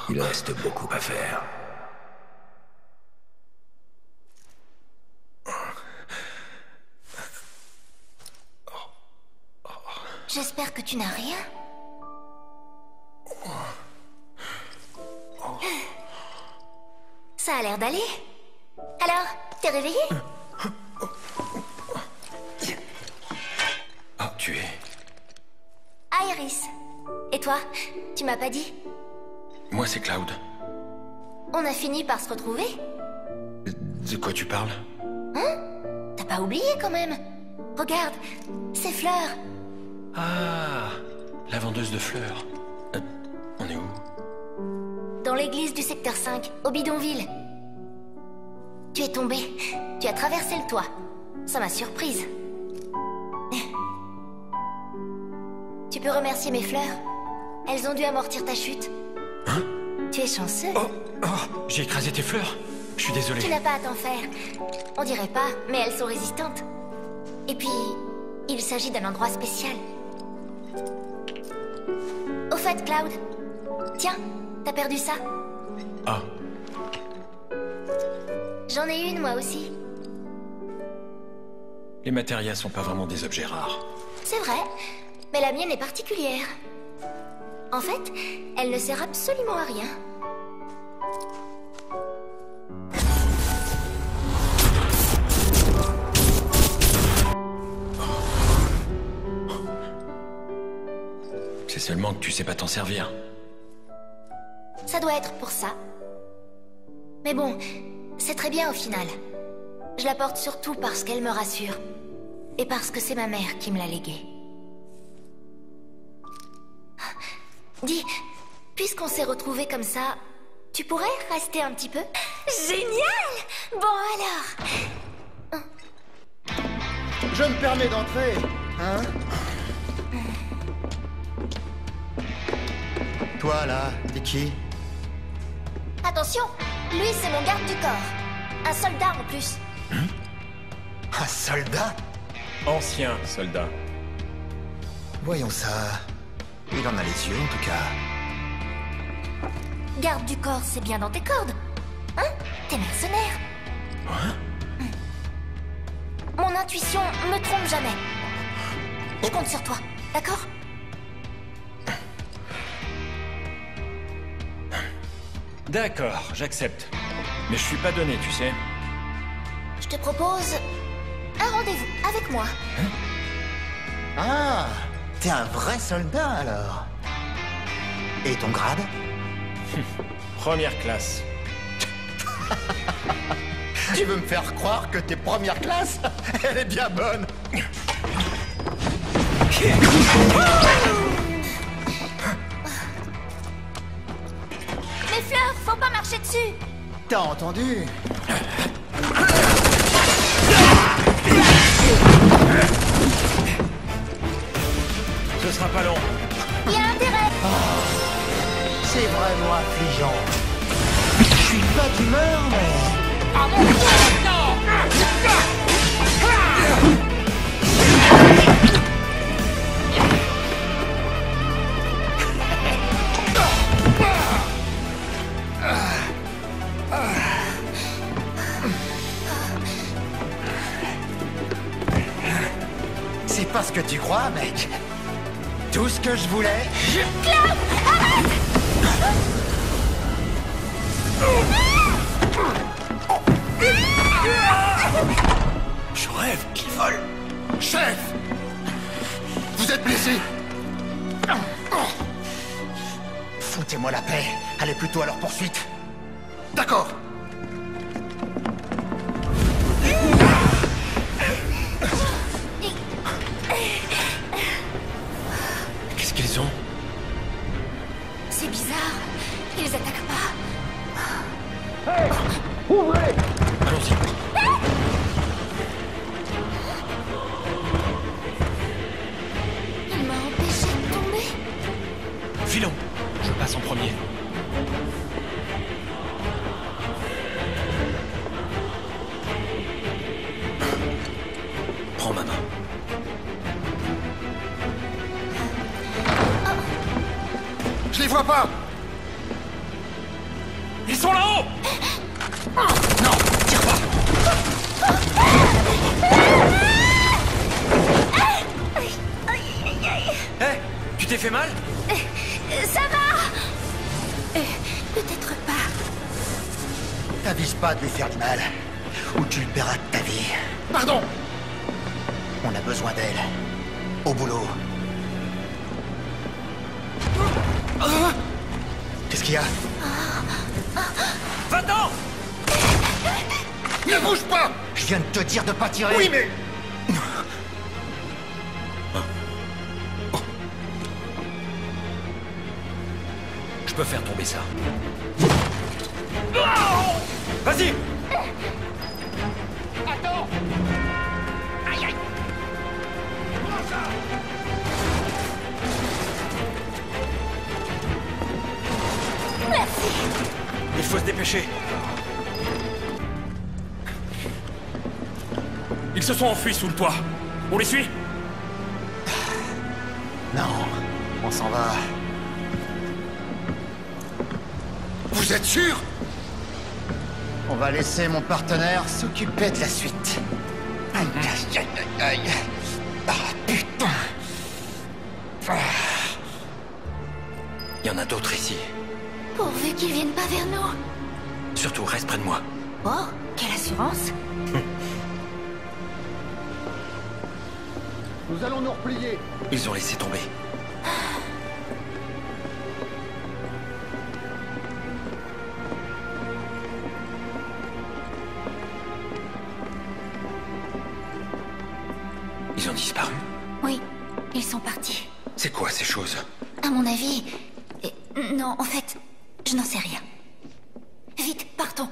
Il reste beaucoup à faire. J'espère que tu n'as rien. Ça a l'air d'aller. Alors, t'es réveillé? Oh, tu es... Iris. Et toi? Tu m'as pas dit? Moi, c'est Cloud. On a fini par se retrouver? De quoi tu parles? Hein? T'as pas oublié quand même? Regarde, ces fleurs. Ah, la vendeuse de fleurs. On est où? Dans l'église du secteur 5, au bidonville. Tu es tombé. Tu as traversé le toit. Ça m'a surprise. Tu peux remercier mes fleurs. Elles ont dû amortir ta chute. Hein? Tu es chanceux. Oh, j'ai écrasé tes fleurs. Je suis désolé. Tu n'as pas à t'en faire. On dirait pas, mais elles sont résistantes. Et puis, il s'agit d'un endroit spécial. Au fait, Cloud, Tiens, t'as perdu ça? Ah. J'en ai une, moi aussi. Les matérias sont pas vraiment des objets rares. C'est vrai, mais la mienne est particulière. En fait, elle ne sert absolument à rien. C'est seulement que tu sais pas t'en servir. Ça doit être pour ça. Mais bon, c'est très bien au final. Je la porte surtout parce qu'elle me rassure. Et parce que c'est ma mère qui me l'a léguée. Dis, puisqu'on s'est retrouvés comme ça, tu pourrais rester un petit peu? Génial! Bon alors... Je me permets d'entrer, hein? Toi là, t'es qui? Attention, lui c'est mon garde du corps. Un soldat en plus. Un soldat? Ancien soldat. Voyons ça. Il en a les yeux en tout cas. Garde du corps, c'est bien dans tes cordes. Hein? T'es mercenaire. Hein? Mon intuition me trompe jamais. Je compte sur toi, d'accord? D'accord, j'accepte. Mais je suis pas donné, tu sais. Je te propose un rendez-vous avec moi. Ah, t'es un vrai soldat alors. Et ton grade? Première classe. Tu veux me faire croire que t'es première classe? Elle est bien bonne. Mes fleurs, faut pas marcher dessus. T'as entendu? Ce sera pas long. Il y a intérêt. C'est vraiment affligeant. Je suis pas d'humeur, mais... Ah mon Dieu, maintenant! C'est pas ce que tu crois, mec. Tout ce que je voulais... Cloud, arrête! Je rêve qu'il vole. Chef! Vous êtes blessé? Foutez-moi la paix. Allez plutôt à leur poursuite. D'accord. Qu'est-ce qu'ils ont? C'est bizarre. Ils attaquent pas. Hey! Ouvrez! Allons-y. Il m'a empêché de tomber. Filons. Je passe en premier. Prends ma main. Je les vois pas! Ils sont là-haut! Non, tire pas! Hé, tu t'es fait mal? Ça va! Peut-être pas. T'avises pas de lui faire du mal, ou tu le paieras de ta vie. Pardon! On a besoin d'elle. Au boulot. Qu'est-ce qu'il y a? Va-t'en! Ne bouge pas! Je viens de te dire de pas tirer. Oui, mais... Je peux faire tomber ça. Vas-y! Attends! Aïe, aïe! Prends ça! Merci. Il faut se dépêcher. Ils se sont enfuis sous le toit. On les suit? Non, on s'en va. Vous êtes sûr? On va laisser mon partenaire s'occuper de la suite. Aïe, aïe, aïe, aïe, aïe. Ah, putain. Il y en a d'autres ici. Pourvu qu'ils viennent pas vers nous. Surtout, reste près de moi. Oh, quelle assurance. Nous allons nous replier. Ils ont laissé tomber. Ils ont disparu? Oui, ils sont partis. C'est quoi ces choses? À mon avis... Non, en fait, je n'en sais rien. Vite, partons.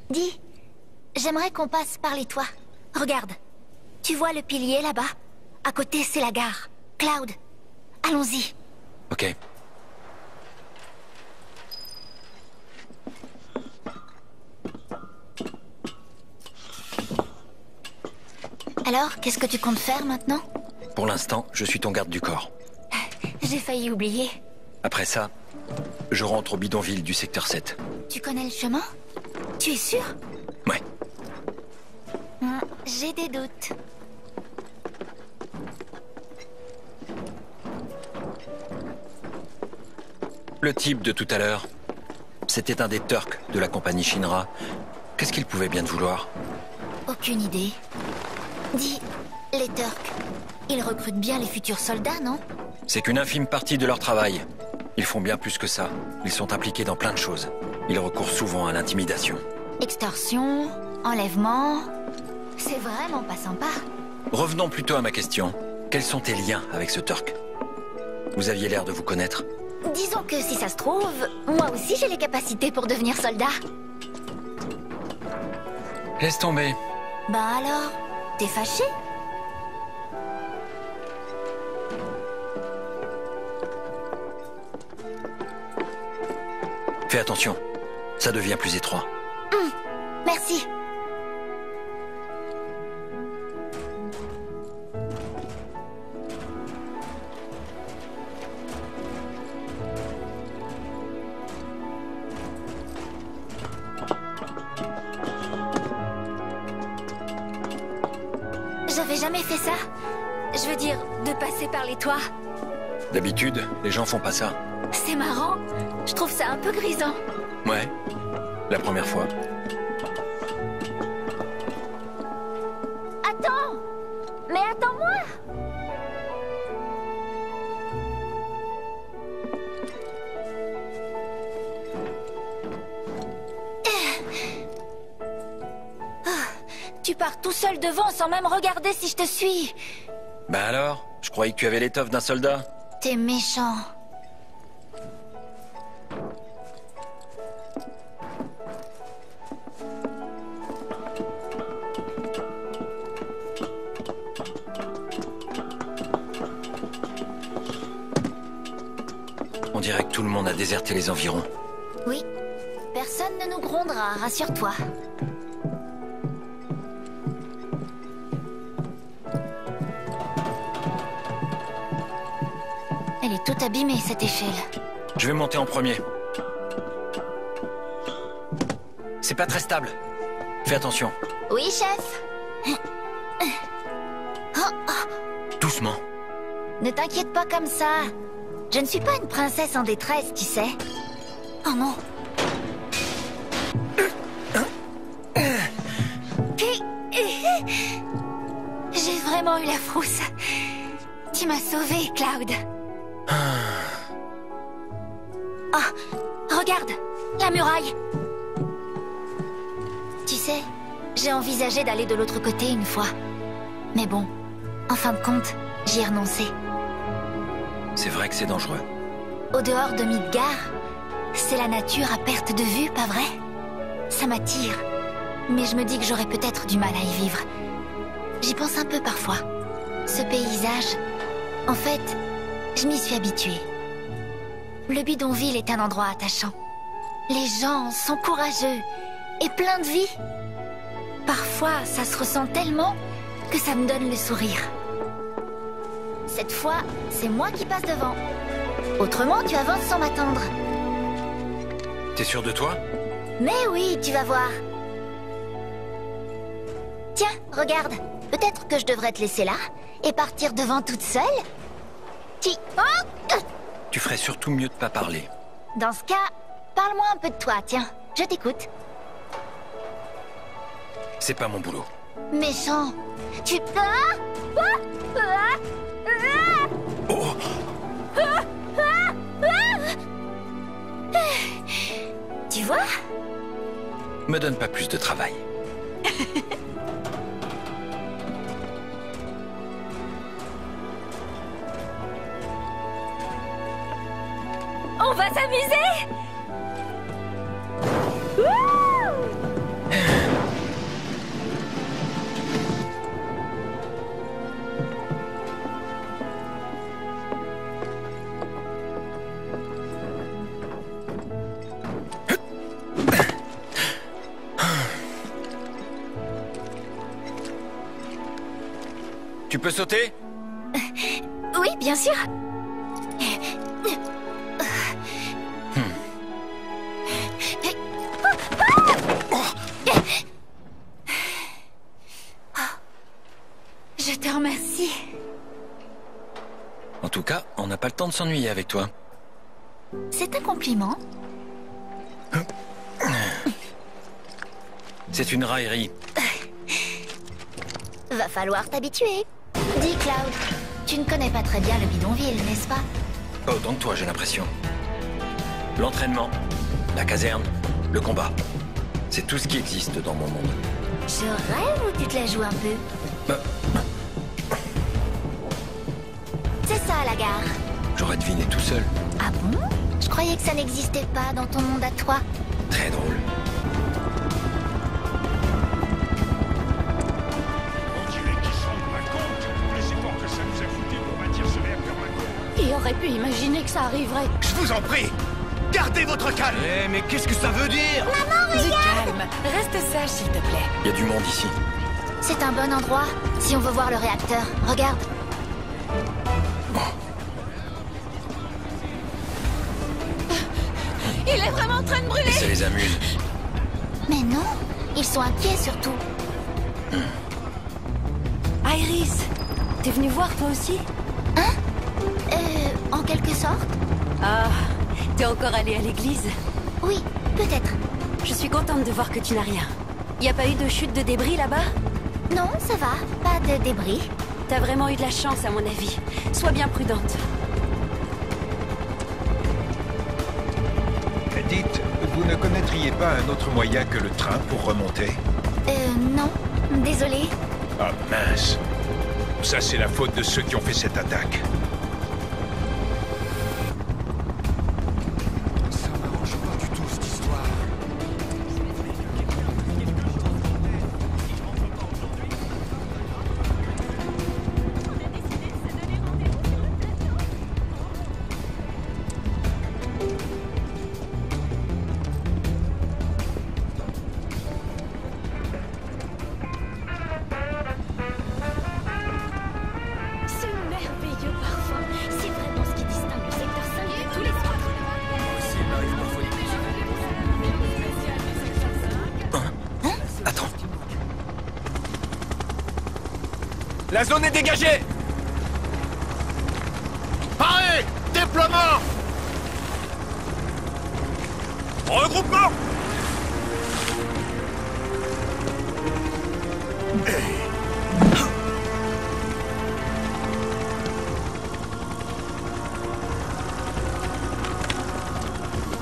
Dis, j'aimerais qu'on passe par les toits. Regarde, tu vois le pilier là-bas? À côté, c'est la gare. Cloud, allons-y. Ok. Alors, qu'est-ce que tu comptes faire maintenant? Pour l'instant, je suis ton garde du corps. J'ai failli oublier. Après ça, je rentre au bidonville du secteur 7. Tu connais le chemin? Tu es sûr? Ouais. J'ai des doutes. Le type de tout à l'heure, c'était un des Turks de la compagnie Shinra. Qu'est-ce qu'il pouvait bien te vouloir? Aucune idée. Dis, les Turcs, ils recrutent bien les futurs soldats, non? C'est qu'une infime partie de leur travail. Ils font bien plus que ça. Ils sont impliqués dans plein de choses. Ils recourent souvent à l'intimidation. Extorsion, enlèvement... C'est vraiment pas sympa. Revenons plutôt à ma question. Quels sont tes liens avec ce Turc? Vous aviez l'air de vous connaître. Disons que si ça se trouve, moi aussi j'ai les capacités pour devenir soldat. Laisse tomber. Ben alors, t'es fâché? Fais attention, ça devient plus étroit. Merci. J'avais jamais fait ça. Je veux dire, de passer par les toits. D'habitude, les gens font pas ça. C'est marrant. Je trouve ça un peu grisant. Ouais, la première fois. Attends! Mais attends-moi! Tu pars tout seul devant sans même regarder si je te suis. Bah alors, je croyais que tu avais l'étoffe d'un soldat. T'es méchant. On dirait que tout le monde a déserté les environs. Oui. Personne ne nous grondera, rassure-toi. Elle est toute abîmée, cette échelle. Je vais monter en premier. C'est pas très stable. Fais attention. Oui, chef. Doucement. Ne t'inquiète pas comme ça. Je ne suis pas une princesse en détresse, tu sais. Oh non. J'ai vraiment eu la frousse. Tu m'as sauvée, Cloud. Oh, regarde, la muraille. Tu sais, j'ai envisagé d'aller de l'autre côté une fois. Mais bon, en fin de compte, j'y ai renoncé. C'est vrai que c'est dangereux. Au dehors de Midgar, c'est la nature à perte de vue, pas vrai? Ça m'attire. Mais je me dis que j'aurais peut-être du mal à y vivre. J'y pense un peu parfois. Ce paysage... En fait, je m'y suis habituée. Le bidonville est un endroit attachant. Les gens sont courageux et pleins de vie. Parfois, ça se ressent tellement que ça me donne le sourire. Cette fois, c'est moi qui passe devant. Autrement, tu avances sans m'attendre. T'es sûr de toi? Mais oui, tu vas voir. Tiens, regarde. Peut-être que je devrais te laisser là et partir devant toute seule. Oh! Tu ferais surtout mieux de pas parler. Dans ce cas, parle-moi un peu de toi, tiens. Je t'écoute. C'est pas mon boulot. Méchant. Tu... Oh! Tu vois? Me donne pas plus de travail. On va s'amuser! Tu peux sauter? Oui, bien sûr. Je te remercie. En tout cas, on n'a pas le temps de s'ennuyer avec toi. C'est un compliment. C'est une raillerie. Va falloir t'habituer. Dis, Cloud, tu ne connais pas très bien le bidonville, n'est-ce pas? Pas autant que toi, j'ai l'impression. L'entraînement, la caserne, le combat. C'est tout ce qui existe dans mon monde. Je rêve ou tu te la joues un peu? C'est ça, la gare. J'aurais deviné tout seul. Ah bon? Je croyais que ça n'existait pas dans ton monde à toi. Très drôle. Qui aurait pu imaginer que ça arriverait? Je vous en prie, gardez votre calme. Mais qu'est-ce que ça veut dire? Maman, Du regarde! calme. Reste sage, s'il te plaît. Il y a du monde ici. C'est un bon endroit, si on veut voir le réacteur. Regarde. Il est vraiment en train de brûler! Ça les amuse. Mais non, ils sont inquiets surtout. Iris, t'es venue voir toi aussi? Hein? En quelque sorte? Ah, t'es encore allée à l'église? Oui, peut-être. Je suis contente de voir que tu n'as rien. Y a pas eu de chute de débris là-bas? Non, ça va, pas de débris. T'as vraiment eu de la chance, à mon avis. Sois bien prudente. Dites, vous ne connaîtriez pas un autre moyen que le train pour remonter? Non, désolé. Ah mince. Ça, c'est la faute de ceux qui ont fait cette attaque. Ça m'arrange pas du tout, cette histoire. Ce merveilleux parfum, c'est vraiment ce qui distingue le secteur 5 de tous les autres. Attends. La zone est dégagée! Paré! Déploiement! Regroupement!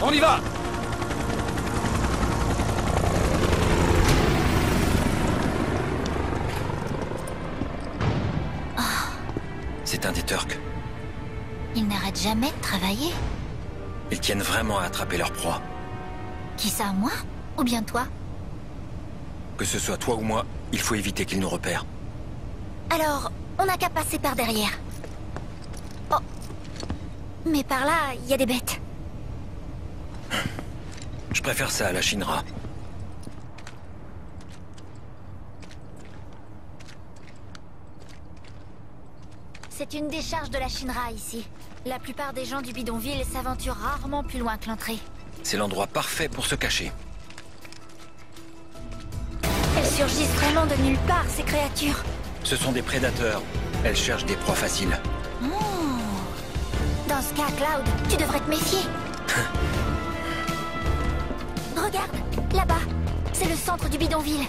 On y va! C'est un des Turcs. Ils n'arrêtent jamais de travailler. Ils tiennent vraiment à attraper leur proie. Qui ça, moi? Ou bien toi? Que ce soit toi ou moi, il faut éviter qu'ils nous repèrent. Alors, on n'a qu'à passer par derrière. Oh. Mais par là, il y a des bêtes. Je préfère ça à la Shinra. C'est une décharge de la Shinra ici. La plupart des gens du bidonville s'aventurent rarement plus loin que l'entrée. C'est l'endroit parfait pour se cacher. Elles surgissent vraiment de nulle part, ces créatures. Ce sont des prédateurs. Elles cherchent des proies faciles. Dans ce cas, Cloud, tu devrais te méfier. Regarde, là-bas. C'est le centre du bidonville.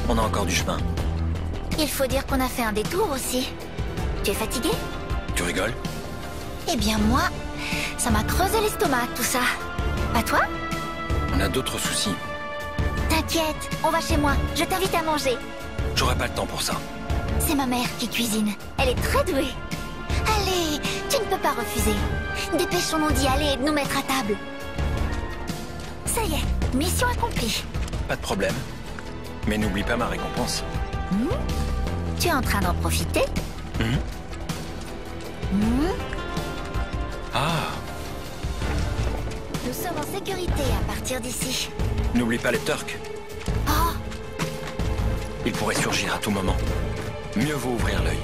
On a encore du chemin. Il faut dire qu'on a fait un détour aussi. Tu es fatigué? Tu rigoles? Eh bien moi, ça m'a creusé l'estomac tout ça. Pas toi? On a d'autres soucis. T'inquiète, on va chez moi. Je t'invite à manger. J'aurai pas le temps pour ça. C'est ma mère qui cuisine. Elle est très douée. Allez, tu ne peux pas refuser. Dépêchons-nous d'y aller et de nous mettre à table. Ça y est, mission accomplie. Pas de problème. Mais n'oublie pas ma récompense. Tu es en train d'en profiter? Ah, Nous sommes en sécurité à partir d'ici. n'oublie pas les Turcs. Oh, Ils pourraient surgir à tout moment. Mieux vaut ouvrir l'œil.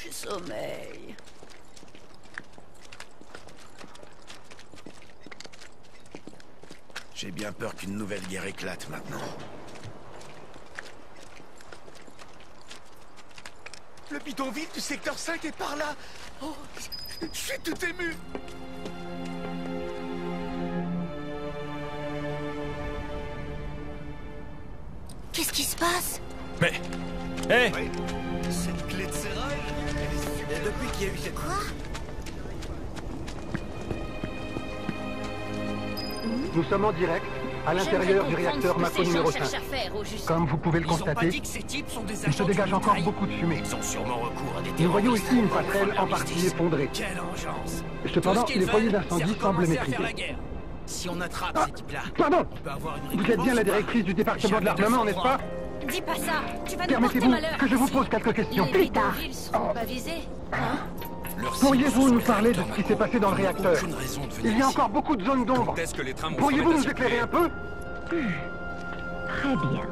J'ai sommeil. J'ai bien peur qu'une nouvelle guerre éclate maintenant. Le bidonville du secteur 5 est par là. Oh, je suis tout ému. qu'est-ce qui se passe? Mais... Hé Cette clé de serrage, elle est super. Depuis qu'il y a eu cette... Quoi? Nous sommes en direct, à l'intérieur du réacteur Mako numéro 5. Comme vous pouvez le constater, il se dégage encore beaucoup de fumée. Nous voyons ici une passerelle en partie effondrée. Cependant, les foyers d'incendie semblent maîtrisés. Si on attrape ces types-là, Pardon, on peut avoir une vous êtes bien la directrice du département de l'armement, n'est-ce pas? Dis pas ça, tu vas nous porter Permettez-vous malheur. que je vous pose quelques questions. Les bidonvilles seront pas visés, hein? Pourriez-vous nous parler de ce qui s'est passé dans le réacteur? Il y a encore beaucoup de zones d'ombre. Pourriez-vous nous éclairer un peu? Très bien.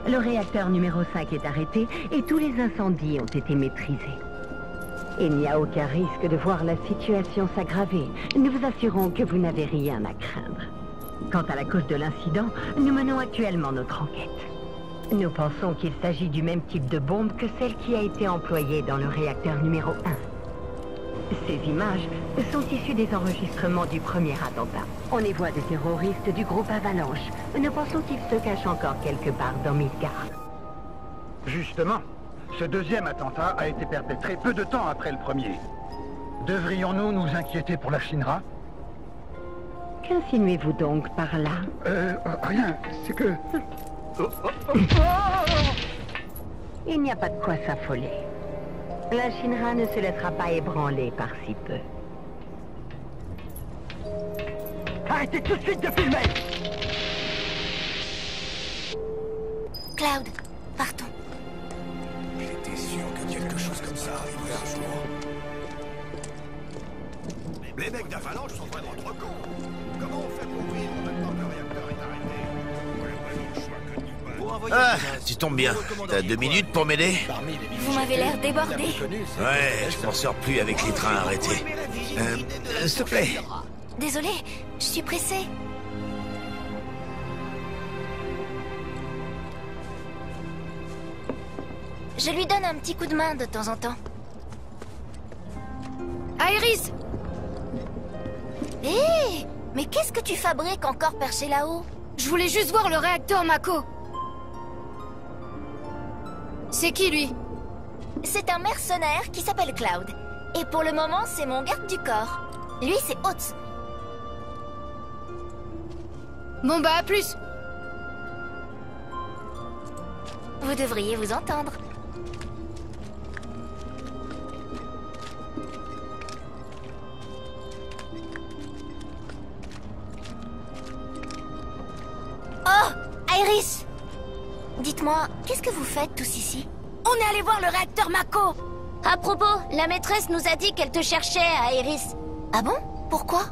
Le réacteur numéro 5 est arrêté et tous les incendies ont été maîtrisés. Il n'y a aucun risque de voir la situation s'aggraver. Nous vous assurons que vous n'avez rien à craindre. Quant à la cause de l'incident, nous menons actuellement notre enquête. Nous pensons qu'il s'agit du même type de bombe que celle qui a été employée dans le réacteur numéro 1. Ces images sont issues des enregistrements du premier attentat. On y voit des terroristes du groupe Avalanche. Nous pensons qu'ils se cachent encore quelque part dans Midgard. Justement, ce deuxième attentat a été perpétré peu de temps après le premier. Devrions-nous nous inquiéter pour la Shinra? Qu'insinuez-vous donc par là? Rien, c'est que... Il n'y a pas de quoi s'affoler. La Shinra ne se laissera pas ébranler par si peu. Arrêtez tout de suite de filmer! Cloud, partons. J'étais sûr que quelque chose comme ça arriverait un jour. Les mecs d'Avalanche sont vraiment trop cons. Comment on fait pour ouvrir en même temps que le réacteur est arrêté? Ah, tu tombes bien. T'as 2 minutes pour m'aider? Vous m'avez l'air débordé. Ouais, je m'en sors plus avec les trains arrêtés. S'il te plaît. Désolée, je suis pressée. Je lui donne un petit coup de main de temps en temps. Aéris! Hé! Mais qu'est-ce que tu fabriques encore perché là-haut? Je voulais juste voir le réacteur Mako. C'est qui, lui? C'est un mercenaire qui s'appelle Cloud. Et pour le moment, c'est mon garde du corps. Lui, c'est Ots. Bon bah, à plus. Vous devriez vous entendre. Oh! Aéris! Dites-moi, qu'est-ce que vous faites tous ici? On est allé voir le réacteur Mako. À propos, la maîtresse nous a dit qu'elle te cherchait, Aéris. Ah bon? Pourquoi?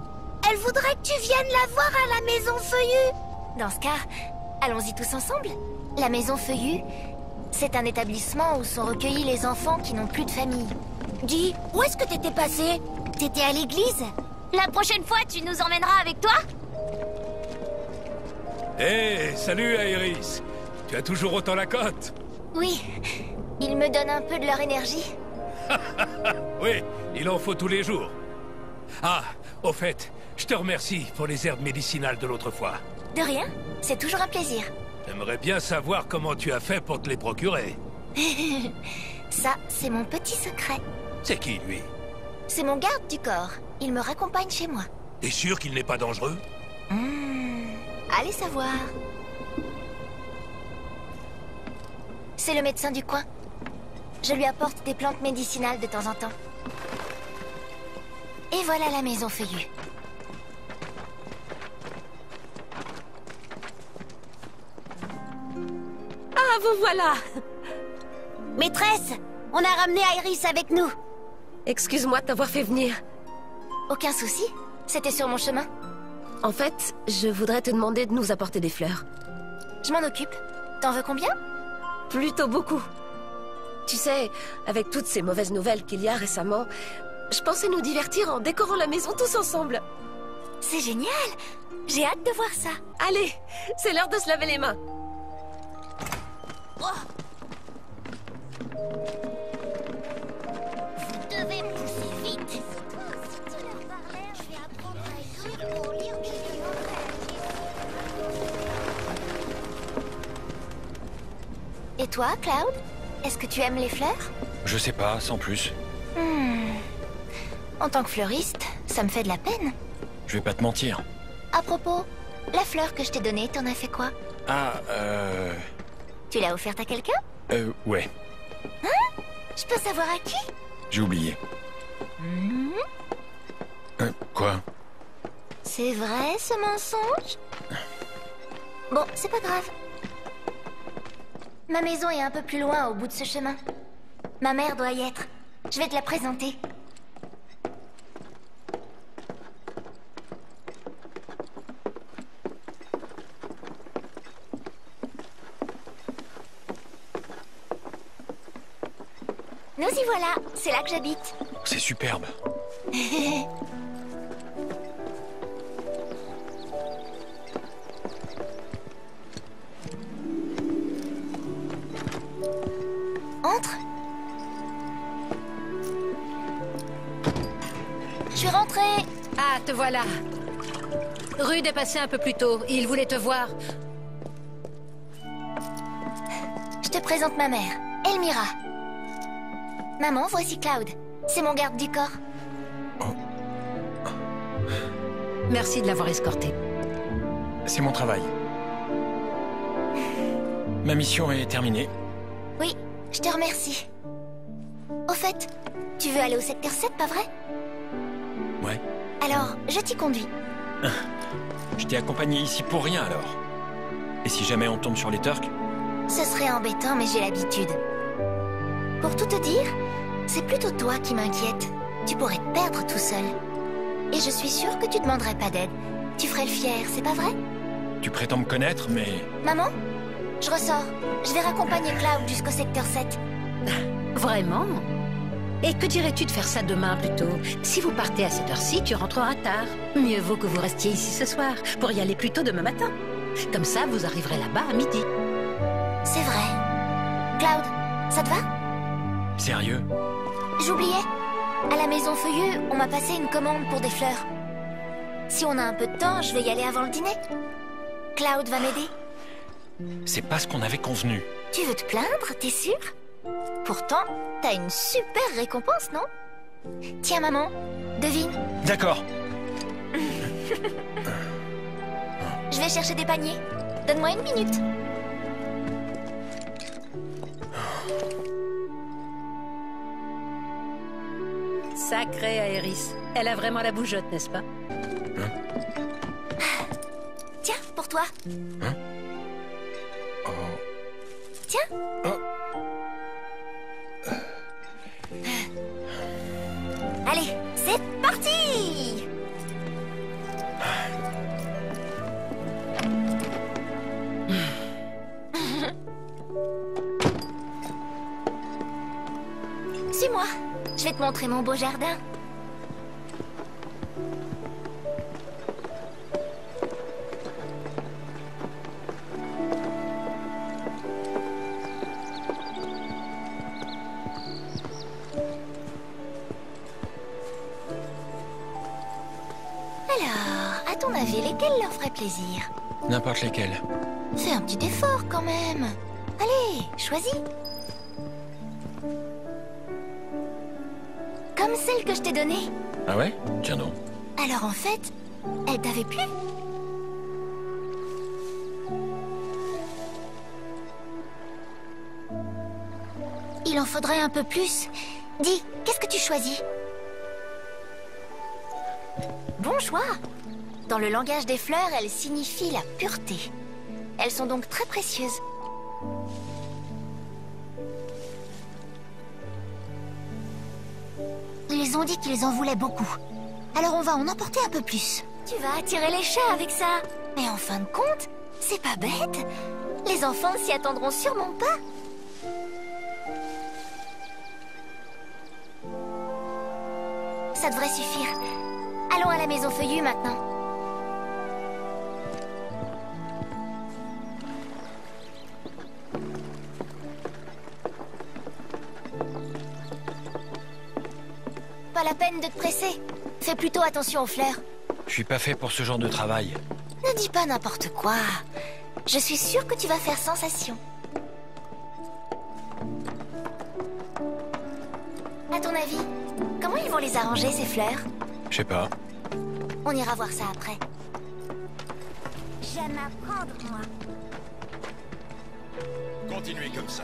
Elle voudrait que tu viennes la voir à la Maison Feuillue. Dans ce cas, allons-y tous ensemble. La Maison Feuillue, c'est un établissement où sont recueillis les enfants qui n'ont plus de famille. Dis, où est-ce que t'étais passé? T'étais à l'église? La prochaine fois, tu nous emmèneras avec toi? Hé, salut Aeris. Tu as toujours autant la cote? Oui, ils me donnent un peu de leur énergie. Oui, il en faut tous les jours. Ah, au fait, je te remercie pour les herbes médicinales de l'autre fois. De rien, c'est toujours un plaisir. J'aimerais bien savoir comment tu as fait pour te les procurer. Ça, c'est mon petit secret. C'est qui, lui? C'est mon garde du corps. Il me raccompagne chez moi. T'es sûr qu'il n'est pas dangereux? Allez savoir. C'est le médecin du coin. Je lui apporte des plantes médicinales de temps en temps. Et voilà la Maison Feuillue. Ah, vous voilà! Maîtresse, on a ramené Iris avec nous. Excuse-moi de t'avoir fait venir. Aucun souci, c'était sur mon chemin. En fait, je voudrais te demander de nous apporter des fleurs. Je m'en occupe. T'en veux combien? Plutôt beaucoup. Tu sais, avec toutes ces mauvaises nouvelles qu'il y a récemment, je pensais nous divertir en décorant la maison tous ensemble. C'est génial! J'ai hâte de voir ça. Allez, c'est l'heure de se laver les mains. Oh. Vous devez pousser vite. Si tu leur parlais, je vais apprendre à écrire ou lire des livres. Et toi, Cloud? Est-ce que tu aimes les fleurs? Je sais pas, sans plus. En tant que fleuriste, ça me fait de la peine. Je vais pas te mentir. À propos, la fleur que je t'ai donnée, t'en as fait quoi? Ah, Tu l'as offerte à quelqu'un? Ouais. Hein? Je peux savoir à qui? J'ai oublié. Quoi? C'est vrai, ce mensonge? Bon, c'est pas grave. Ma maison est un peu plus loin, au bout de ce chemin. Ma mère doit y être. Je vais te la présenter. Nous y voilà, c'est là que j'habite. C'est superbe. Entre. Je suis rentrée. Ah, te voilà. Rude est passé un peu plus tôt. Il voulait te voir. Je te présente ma mère, Elmira. Maman, voici Cloud. C'est mon garde du corps. Merci de l'avoir escorté. C'est mon travail. Ma mission est terminée. Oui, je te remercie. Au fait, tu veux aller au secteur 7, pas vrai? Ouais. Alors, je t'y conduis. Je t'ai accompagné ici pour rien, alors. Et si jamais on tombe sur les Turks? Ce serait embêtant, mais j'ai l'habitude. Pour tout te dire, c'est plutôt toi qui m'inquiète. Tu pourrais te perdre tout seul. Et je suis sûre que tu demanderais pas d'aide. Tu ferais le fier, c'est pas vrai? Tu prétends me connaître, mais... Maman, je ressors. Je vais raccompagner Cloud jusqu'au secteur 7. Vraiment? Et que dirais-tu de faire ça demain plutôt? Si vous partez à cette heure-ci, tu rentreras tard. Mieux vaut que vous restiez ici ce soir, pour y aller plus tôt demain matin. Comme ça, vous arriverez là-bas à midi. C'est vrai. Cloud, ça te va? Sérieux? J'oubliais. À la Maison Feuillue, on m'a passé une commande pour des fleurs. Si on a un peu de temps, je vais y aller avant le dîner. Cloud va m'aider. C'est pas ce qu'on avait convenu. Tu veux te plaindre, t'es sûr? Pourtant, t'as une super récompense, non? Tiens, maman, devine. D'accord. Je vais chercher des paniers. Donne-moi une minute. Sacrée Aeris. Elle a vraiment la bougeotte, n'est-ce pas? Tiens, pour toi. Tiens. Allez, c'est parti! Suis-moi. Je vais te montrer mon beau jardin. Alors, à ton avis, lesquels leur feraient plaisir? N'importe lesquels. Fais un petit effort quand même. Allez, choisis. Comme celle que je t'ai donnée. Ah ouais? Tiens donc. Alors en fait, elle t'avait plu? Il en faudrait un peu plus. Dis, qu'est-ce que tu choisis? Bon choix. Dans le langage des fleurs, elles signifient la pureté. Elles sont donc très précieuses. Ils ont dit qu'ils en voulaient beaucoup. Alors on va en emporter un peu plus. Tu vas attirer les chats avec ça. Mais en fin de compte, c'est pas bête. Les enfants s'y attendront sûrement pas. Ça devrait suffire. Allons à la maison feuillue maintenant. Pas la peine de te presser. Fais plutôt attention aux fleurs. Je suis pas fait pour ce genre de travail. Ne dis pas n'importe quoi. Je suis sûre que tu vas faire sensation. À ton avis, comment ils vont les arranger, ces fleurs? Je sais pas. On ira voir ça après. J'aime apprendre, moi. Continuez comme ça.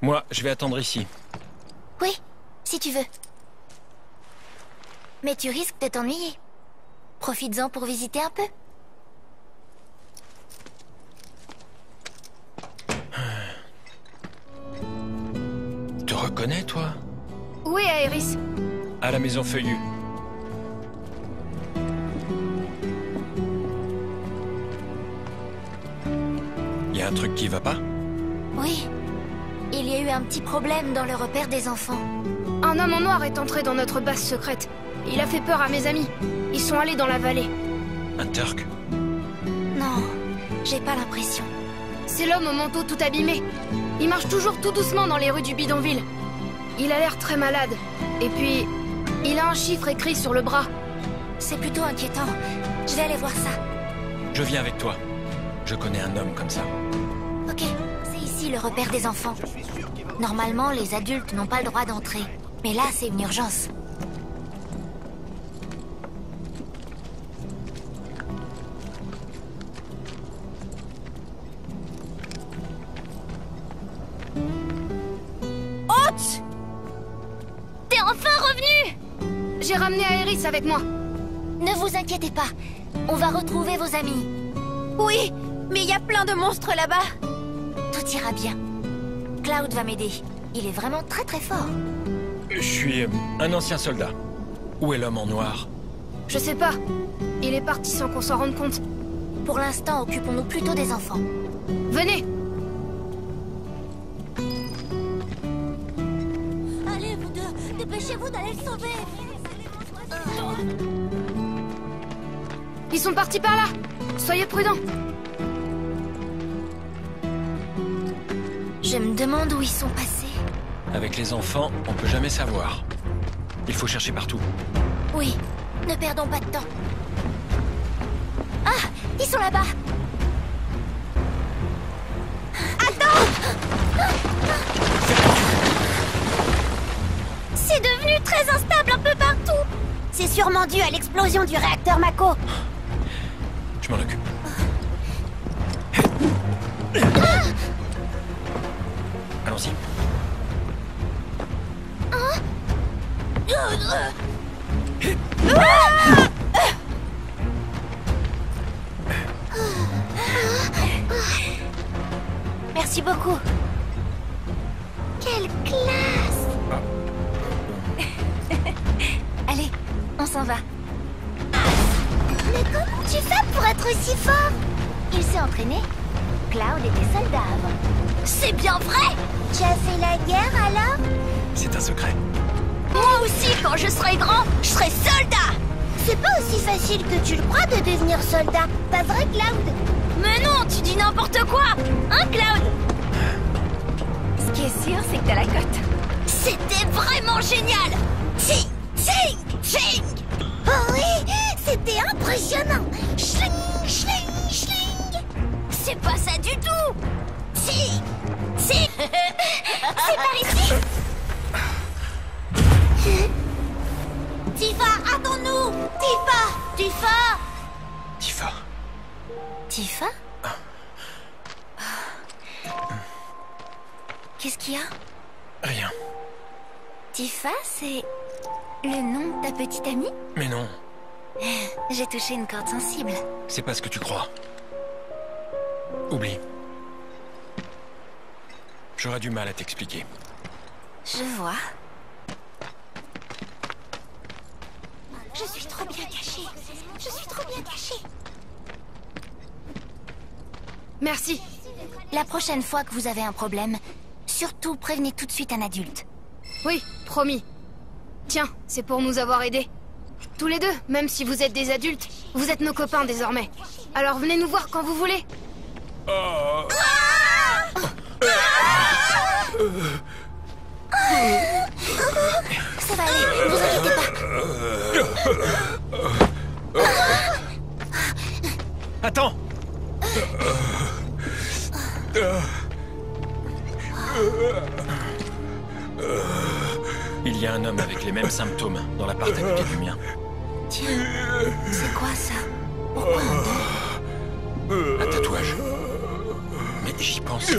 Moi, je vais attendre ici. Oui, si tu veux. Mais tu risques de t'ennuyer. Profites-en pour visiter un peu. Tu reconnais, toi? Oui, Aéris. À la maison feuillue. Y a un truc qui va pas? Oui. Il y a eu un petit problème dans le repère des enfants. Un homme en noir est entré dans notre base secrète. Il a fait peur à mes amis. Ils sont allés dans la vallée. Un Turc? Non, j'ai pas l'impression. C'est l'homme au manteau tout abîmé. Il marche toujours tout doucement dans les rues du bidonville. Il a l'air très malade. Et puis, il a un chiffre écrit sur le bras. C'est plutôt inquiétant. Je vais aller voir ça. Je viens avec toi. Je connais un homme comme ça. Ok, c'est ici le repère des enfants. Normalement, les adultes n'ont pas le droit d'entrer. Mais là, c'est une urgence. Hôte! T'es enfin revenu! J'ai ramené Aéris avec moi. Ne vous inquiétez pas. On va retrouver vos amis. Oui, mais il y a plein de monstres là-bas. Tout ira bien. Cloud va m'aider. Il est vraiment très très fort. Je suis un ancien soldat. Où est l'homme en noir? Je sais pas. Il est parti sans qu'on s'en rende compte. Pour l'instant, occupons-nous plutôt des enfants. Venez! Allez, vous deux, dépêchez-vous d'aller le sauver. Ils sont partis par là. Soyez prudents. Je me demande où ils sont passés. Avec les enfants, on peut jamais savoir. Il faut chercher partout. Oui, ne perdons pas de temps. Ah, ils sont là-bas. Attends! C'est devenu très instable un peu partout. C'est sûrement dû à l'explosion du réacteur Mako. Je m'en occupe. Allons-y. Merci beaucoup. Quelle classe! Allez, on s'en va. Mais comment tu fais pour être aussi fort? Il s'est entraîné. Cloud était soldat avant. C'est bien vrai! Tu as fait la guerre alors? C'est un secret. Moi aussi, quand je serai grand, je serai soldat! C'est pas aussi facile que tu le crois de devenir soldat, pas vrai, Cloud? Mais non, tu dis n'importe quoi! Hein, Cloud? Ce qui est sûr, c'est que t'as la cote. C'était vraiment génial! Ting! Ting! Ting! Oh oui! C'était impressionnant! Schling! Schling! Schling! C'est pas ça du tout! Si! Si! C'est par ici! Tifa, attends-nous! Tifa! Tifa! Tifa. Tifa? Qu'est-ce qu'il y a? Rien. Tifa, c'est le nom de ta petite amie? Mais non, J'ai touché une corde sensible. c'est pas ce que tu crois. Oublie. J'aurais du mal à t'expliquer. Je vois. Je suis trop bien cachée. Je suis trop bien cachée. Merci. La prochaine fois que vous avez un problème, surtout prévenez tout de suite un adulte. Oui, promis. Tiens, c'est pour nous avoir aidés. Tous les deux, même si vous êtes des adultes, vous êtes nos copains désormais. Alors venez nous voir quand vous voulez. Ça va aller, vous inquiétez pas. Attends! Il y a un homme avec les mêmes symptômes dans l'appart à côté du mien. Tiens, c'est quoi ça? Pourquoi Un tatouage. Mais j'y pense.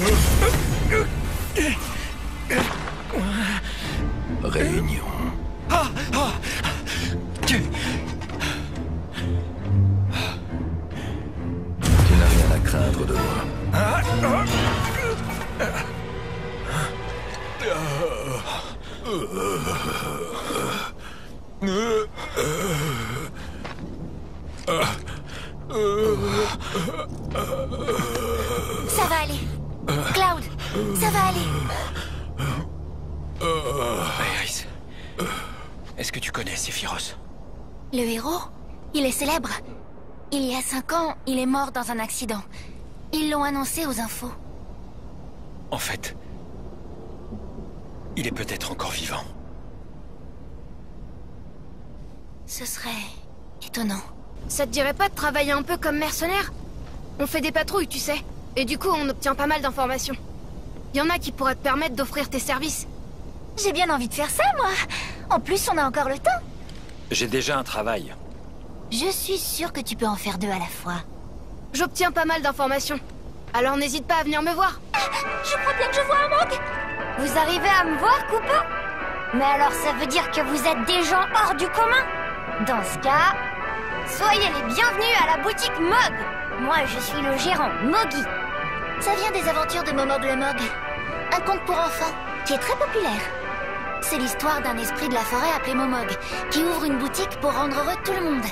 Réunion. Tu n'as rien à craindre de moi. Ça va aller. Cloud, ça va aller. Iris, est-ce que tu connais Sephiroth? Le héros, il est célèbre. Il y a 5 ans, il est mort dans un accident. Ils l'ont annoncé aux infos. En fait, il est peut-être encore vivant. Ce serait étonnant. Ça te dirait pas de travailler un peu comme mercenaire? On fait des patrouilles, tu sais. Et du coup, on obtient pas mal d'informations. Y en a qui pourraient te permettre d'offrir tes services. J'ai bien envie de faire ça, moi. En plus, on a encore le temps. J'ai déjà un travail. Je suis sûre que tu peux en faire 2 à la fois. J'obtiens pas mal d'informations. Alors n'hésite pas à venir me voir. Je crois bien que je vois un Mog. Vous arrivez à me voir, Koopa? Mais alors ça veut dire que vous êtes des gens hors du commun. Dans ce cas, soyez les bienvenus à la boutique Mog. Moi, je suis le gérant, Mogi. Ça vient des aventures de Momog le Mog. Un conte pour enfants, qui est très populaire. C'est l'histoire d'un esprit de la forêt appelé Momog, qui ouvre une boutique pour rendre heureux tout le monde.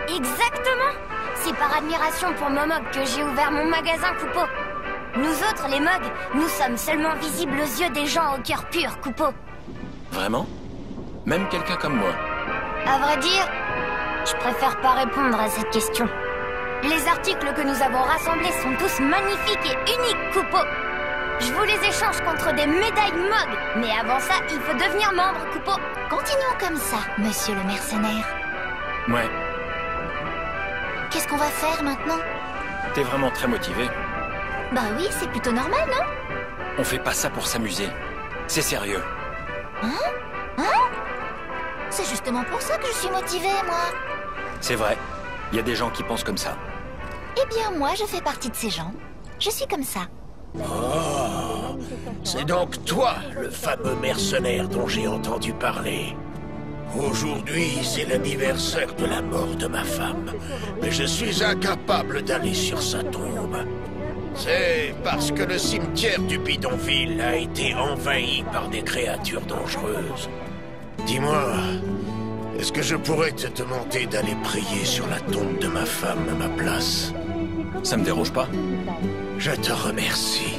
Exactement. C'est par admiration pour Momog que j'ai ouvert mon magasin, Coupeau. Nous autres, les Mogs, nous sommes seulement visibles aux yeux des gens au cœur pur, Coupeau. Vraiment? Même quelqu'un comme moi? À vrai dire, je préfère pas répondre à cette question. Les articles que nous avons rassemblés sont tous magnifiques et uniques, Coupeau. Je vous les échange contre des médailles Mog. Mais avant ça, il faut devenir membre, Coupeau. Continuons comme ça, monsieur le mercenaire. Ouais. Qu'est-ce qu'on va faire maintenant? T'es vraiment très motivé. Bah oui, c'est plutôt normal, non? On fait pas ça pour s'amuser. C'est sérieux. Hein? C'est justement pour ça que je suis motivée, moi. C'est vrai. Il y a des gens qui pensent comme ça. Eh bien, moi, je fais partie de ces gens. Je suis comme ça. Oh, c'est donc toi, le fameux mercenaire dont j'ai entendu parler. Aujourd'hui, c'est l'anniversaire de la mort de ma femme, mais je suis incapable d'aller sur sa tombe. C'est parce que le cimetière du bidonville a été envahi par des créatures dangereuses. Dis-moi, est-ce que je pourrais te demander d'aller prier sur la tombe de ma femme à ma place? Ça me dérange pas. Je te remercie.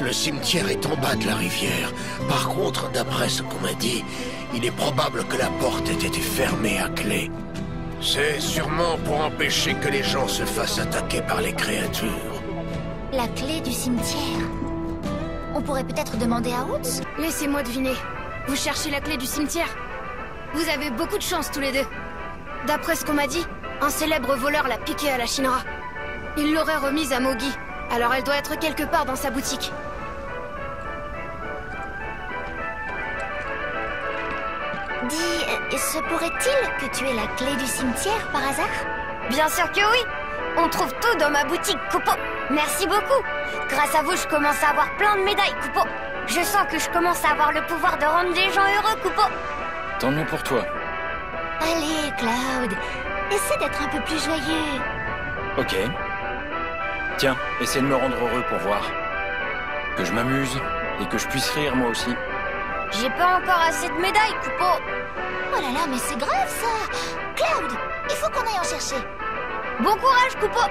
Le cimetière est en bas de la rivière. Par contre, d'après ce qu'on m'a dit, il est probable que la porte ait été fermée à clé. C'est sûrement pour empêcher que les gens se fassent attaquer par les créatures. La clé du cimetière. On pourrait peut-être demander à Woods. Laissez-moi deviner. Vous cherchez la clé du cimetière? Vous avez beaucoup de chance tous les deux. D'après ce qu'on m'a dit, un célèbre voleur l'a piquée à la Shinra. Il l'aurait remise à Mogi. Alors elle doit être quelque part dans sa boutique. Dis, se pourrait-il que tu aies la clé du cimetière par hasard? Bien sûr que oui. On trouve tout dans ma boutique, Coupeau. Merci beaucoup. Grâce à vous, je commence à avoir plein de médailles, Coupeau. Je sens que je commence à avoir le pouvoir de rendre les gens heureux, Coupeau. Tant mieux pour toi. Allez, Cloud. Essaie d'être un peu plus joyeux. Ok. Tiens, essaie de me rendre heureux pour voir. Que je m'amuse et que je puisse rire moi aussi. J'ai pas encore assez de médailles, Coupeau. Oh là là, mais c'est grave ça. Cloud, il faut qu'on aille en chercher. Bon courage, Coupeau.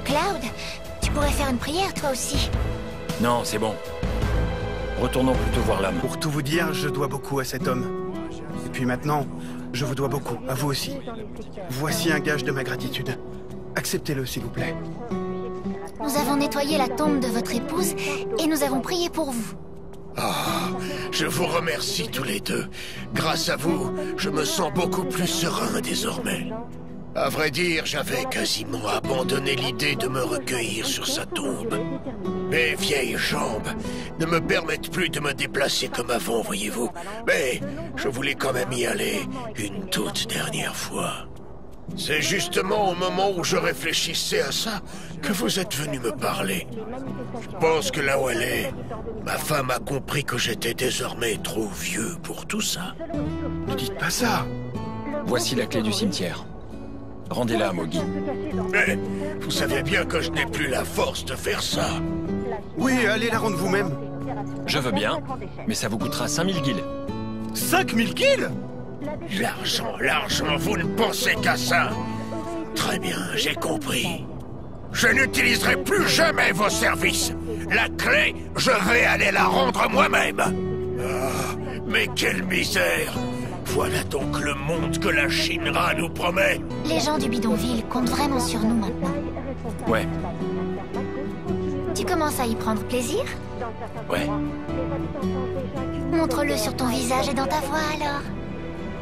Cloud, tu pourrais faire une prière toi aussi. Non, c'est bon. Retournons plutôt voir l'âme. Pour tout vous dire, je dois beaucoup à cet homme. Et puis maintenant, je vous dois beaucoup, à vous aussi. Voici un gage de ma gratitude. Acceptez-le, s'il vous plaît. Nous avons nettoyé la tombe de votre épouse et nous avons prié pour vous. Ah, je vous remercie tous les deux. Grâce à vous, je me sens beaucoup plus serein désormais. À vrai dire, j'avais quasiment abandonné l'idée de me recueillir sur sa tombe. Mes vieilles jambes ne me permettent plus de me déplacer comme avant, voyez-vous. Mais je voulais quand même y aller une toute dernière fois. C'est justement au moment où je réfléchissais à ça que vous êtes venu me parler. Je pense que là où elle est, ma femme a compris que j'étais désormais trop vieux pour tout ça. Ne dites pas ça. Voici la clé du cimetière. Rendez-la à Mogi. Mais vous savez bien que je n'ai plus la force de faire ça. Oui, allez la rendre vous-même. Je veux bien, mais ça vous coûtera 5000 guilds. 5000 guilds? L'argent, vous ne pensez qu'à ça. Très bien, j'ai compris. Je n'utiliserai plus jamais vos services. La clé, je vais aller la rendre moi-même. Ah, mais quelle misère. Voilà donc le monde que la Shinra nous promet. Les gens du bidonville comptent vraiment sur nous maintenant. Ouais. Tu commences à y prendre plaisir? Ouais. Montre-le sur ton visage et dans ta voix alors.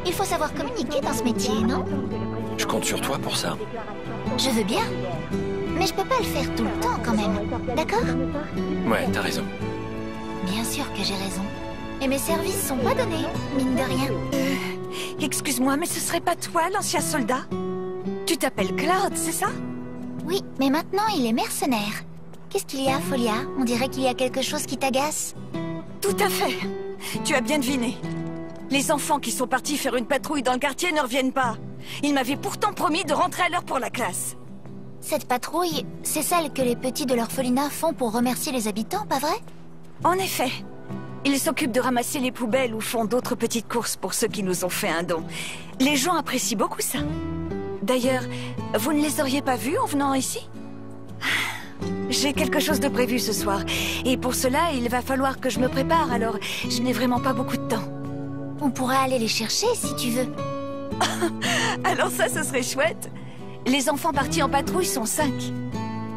Il faut savoir communiquer dans ce métier, non? Je compte sur toi pour ça. Je veux bien. Mais je peux pas le faire tout le temps quand même. D'accord? Ouais, t'as raison. Bien sûr que j'ai raison. Et mes services sont pas donnés, mine de rien. Excuse-moi, mais ce serait pas toi, l'ancien soldat? Tu t'appelles Cloud, c'est ça? Oui, mais maintenant il est mercenaire. Qu'est-ce qu'il y a, Folia? On dirait qu'il y a quelque chose qui t'agace. Tout à fait. Tu as bien deviné. Les enfants qui sont partis faire une patrouille dans le quartier ne reviennent pas. Ils m'avaient pourtant promis de rentrer à l'heure pour la classe. Cette patrouille, c'est celle que les petits de l'orphelinat font pour remercier les habitants, pas vrai? En effet. Ils s'occupent de ramasser les poubelles ou font d'autres petites courses pour ceux qui nous ont fait un don. Les gens apprécient beaucoup ça. D'ailleurs, vous ne les auriez pas vus en venant ici? J'ai quelque chose de prévu ce soir. Et pour cela, il va falloir que je me prépare, alors je n'ai vraiment pas beaucoup de temps. On pourra aller les chercher si tu veux. Alors ça, ce serait chouette. Les enfants partis en patrouille sont 5.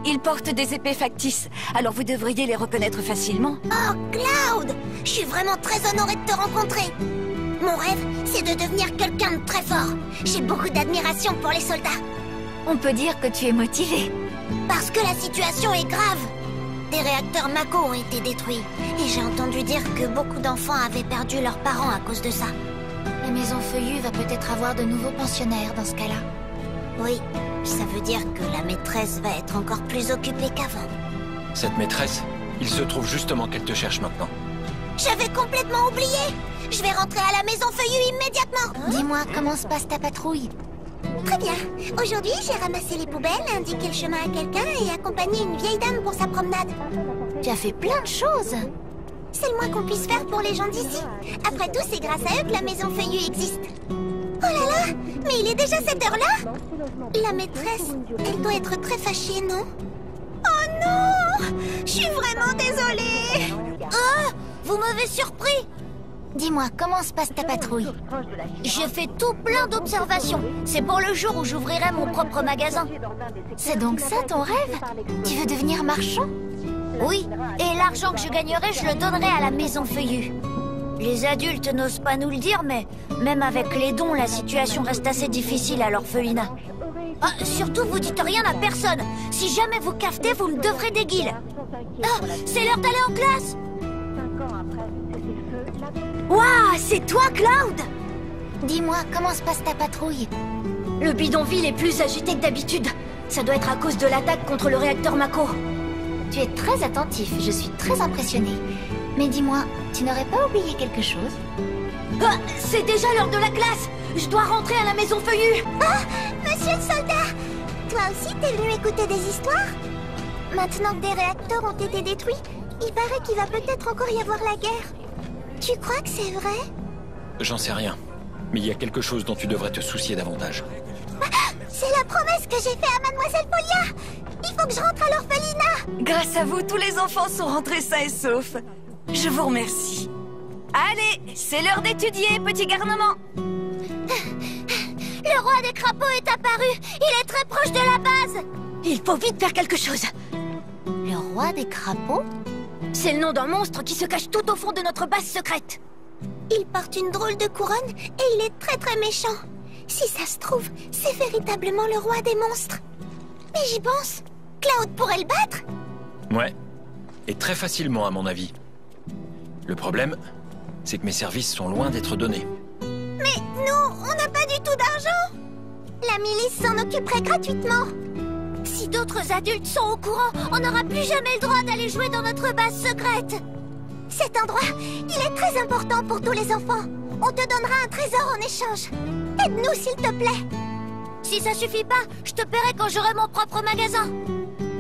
Ils portent des épées factices, alors vous devriez les reconnaître facilement. Oh, Cloud! Je suis vraiment très honorée de te rencontrer. Mon rêve, c'est de devenir quelqu'un de très fort. J'ai beaucoup d'admiration pour les soldats. On peut dire que tu es motivé. Parce que la situation est grave. Des réacteurs Mako ont été détruits. Et j'ai entendu dire que beaucoup d'enfants avaient perdu leurs parents à cause de ça. La maison Feuillue va peut-être avoir de nouveaux pensionnaires dans ce cas-là. Oui, ça veut dire que la maîtresse va être encore plus occupée qu'avant. Cette maîtresse, il se trouve justement qu'elle te cherche maintenant. J'avais complètement oublié. Je vais rentrer à la maison Feuillue immédiatement. Dis-moi, comment se passe ta patrouille? Très bien. Aujourd'hui, j'ai ramassé les poubelles, indiqué le chemin à quelqu'un et accompagné une vieille dame pour sa promenade. Tu as fait plein de choses. C'est le moins qu'on puisse faire pour les gens d'ici. Après tout, c'est grâce à eux que la maison Feuillue existe. Oh là là! Mais il est déjà cette heure-là? La maîtresse, elle doit être très fâchée, non? Oh non! Je suis vraiment désolée! Oh! Vous m'avez surpris! Dis-moi, comment se passe ta patrouille? Je fais tout plein d'observations. C'est pour le jour où j'ouvrirai mon propre magasin. C'est donc ça ton rêve? Tu veux devenir marchand? Oui, et l'argent que je gagnerai, je le donnerai à la maison feuillue. Les adultes n'osent pas nous le dire, mais même avec les dons, la situation reste assez difficile à l'orphelinat. Ah, surtout, vous dites rien à personne. Si jamais vous cafetez, vous me devrez des guiles. Ah, c'est l'heure d'aller en classe. Waouh, c'est toi, Cloud? Dis-moi, comment se passe ta patrouille? Le bidonville est plus agité que d'habitude. Ça doit être à cause de l'attaque contre le réacteur Mako. Tu es très attentif, je suis très impressionnée. Mais dis-moi, tu n'aurais pas oublié quelque chose? Ah, c'est déjà l'heure de la classe! Je dois rentrer à la maison feuillue! Ah, monsieur le soldat! Toi aussi t'es venu écouter des histoires? Maintenant que des réacteurs ont été détruits, il paraît qu'il va peut-être encore y avoir la guerre. Tu crois que c'est vrai? J'en sais rien. Mais il y a quelque chose dont tu devrais te soucier davantage. Ah, c'est la promesse que j'ai faite à Mademoiselle Polia! Il faut que je rentre à l'orphelinat! Grâce à vous, tous les enfants sont rentrés sains et saufs. Je vous remercie. Allez, c'est l'heure d'étudier, petit garnement. Le roi des crapauds est apparu. Il est très proche de la base. Il faut vite faire quelque chose. Le roi des crapauds? C'est le nom d'un monstre qui se cache tout au fond de notre base secrète. Il porte une drôle de couronne et il est très très méchant. Si ça se trouve, c'est véritablement le roi des monstres. Mais j'y pense. Cloud pourrait le battre? Ouais. Et très facilement, à mon avis. Le problème, c'est que mes services sont loin d'être donnés. Mais nous, on n'a pas du tout d'argent. La milice s'en occuperait gratuitement. Si d'autres adultes sont au courant, on n'aura plus jamais le droit d'aller jouer dans notre base secrète. Cet endroit, il est très important pour tous les enfants. On te donnera un trésor en échange. Aide-nous, s'il te plaît. Si ça suffit pas, je te paierai quand j'aurai mon propre magasin.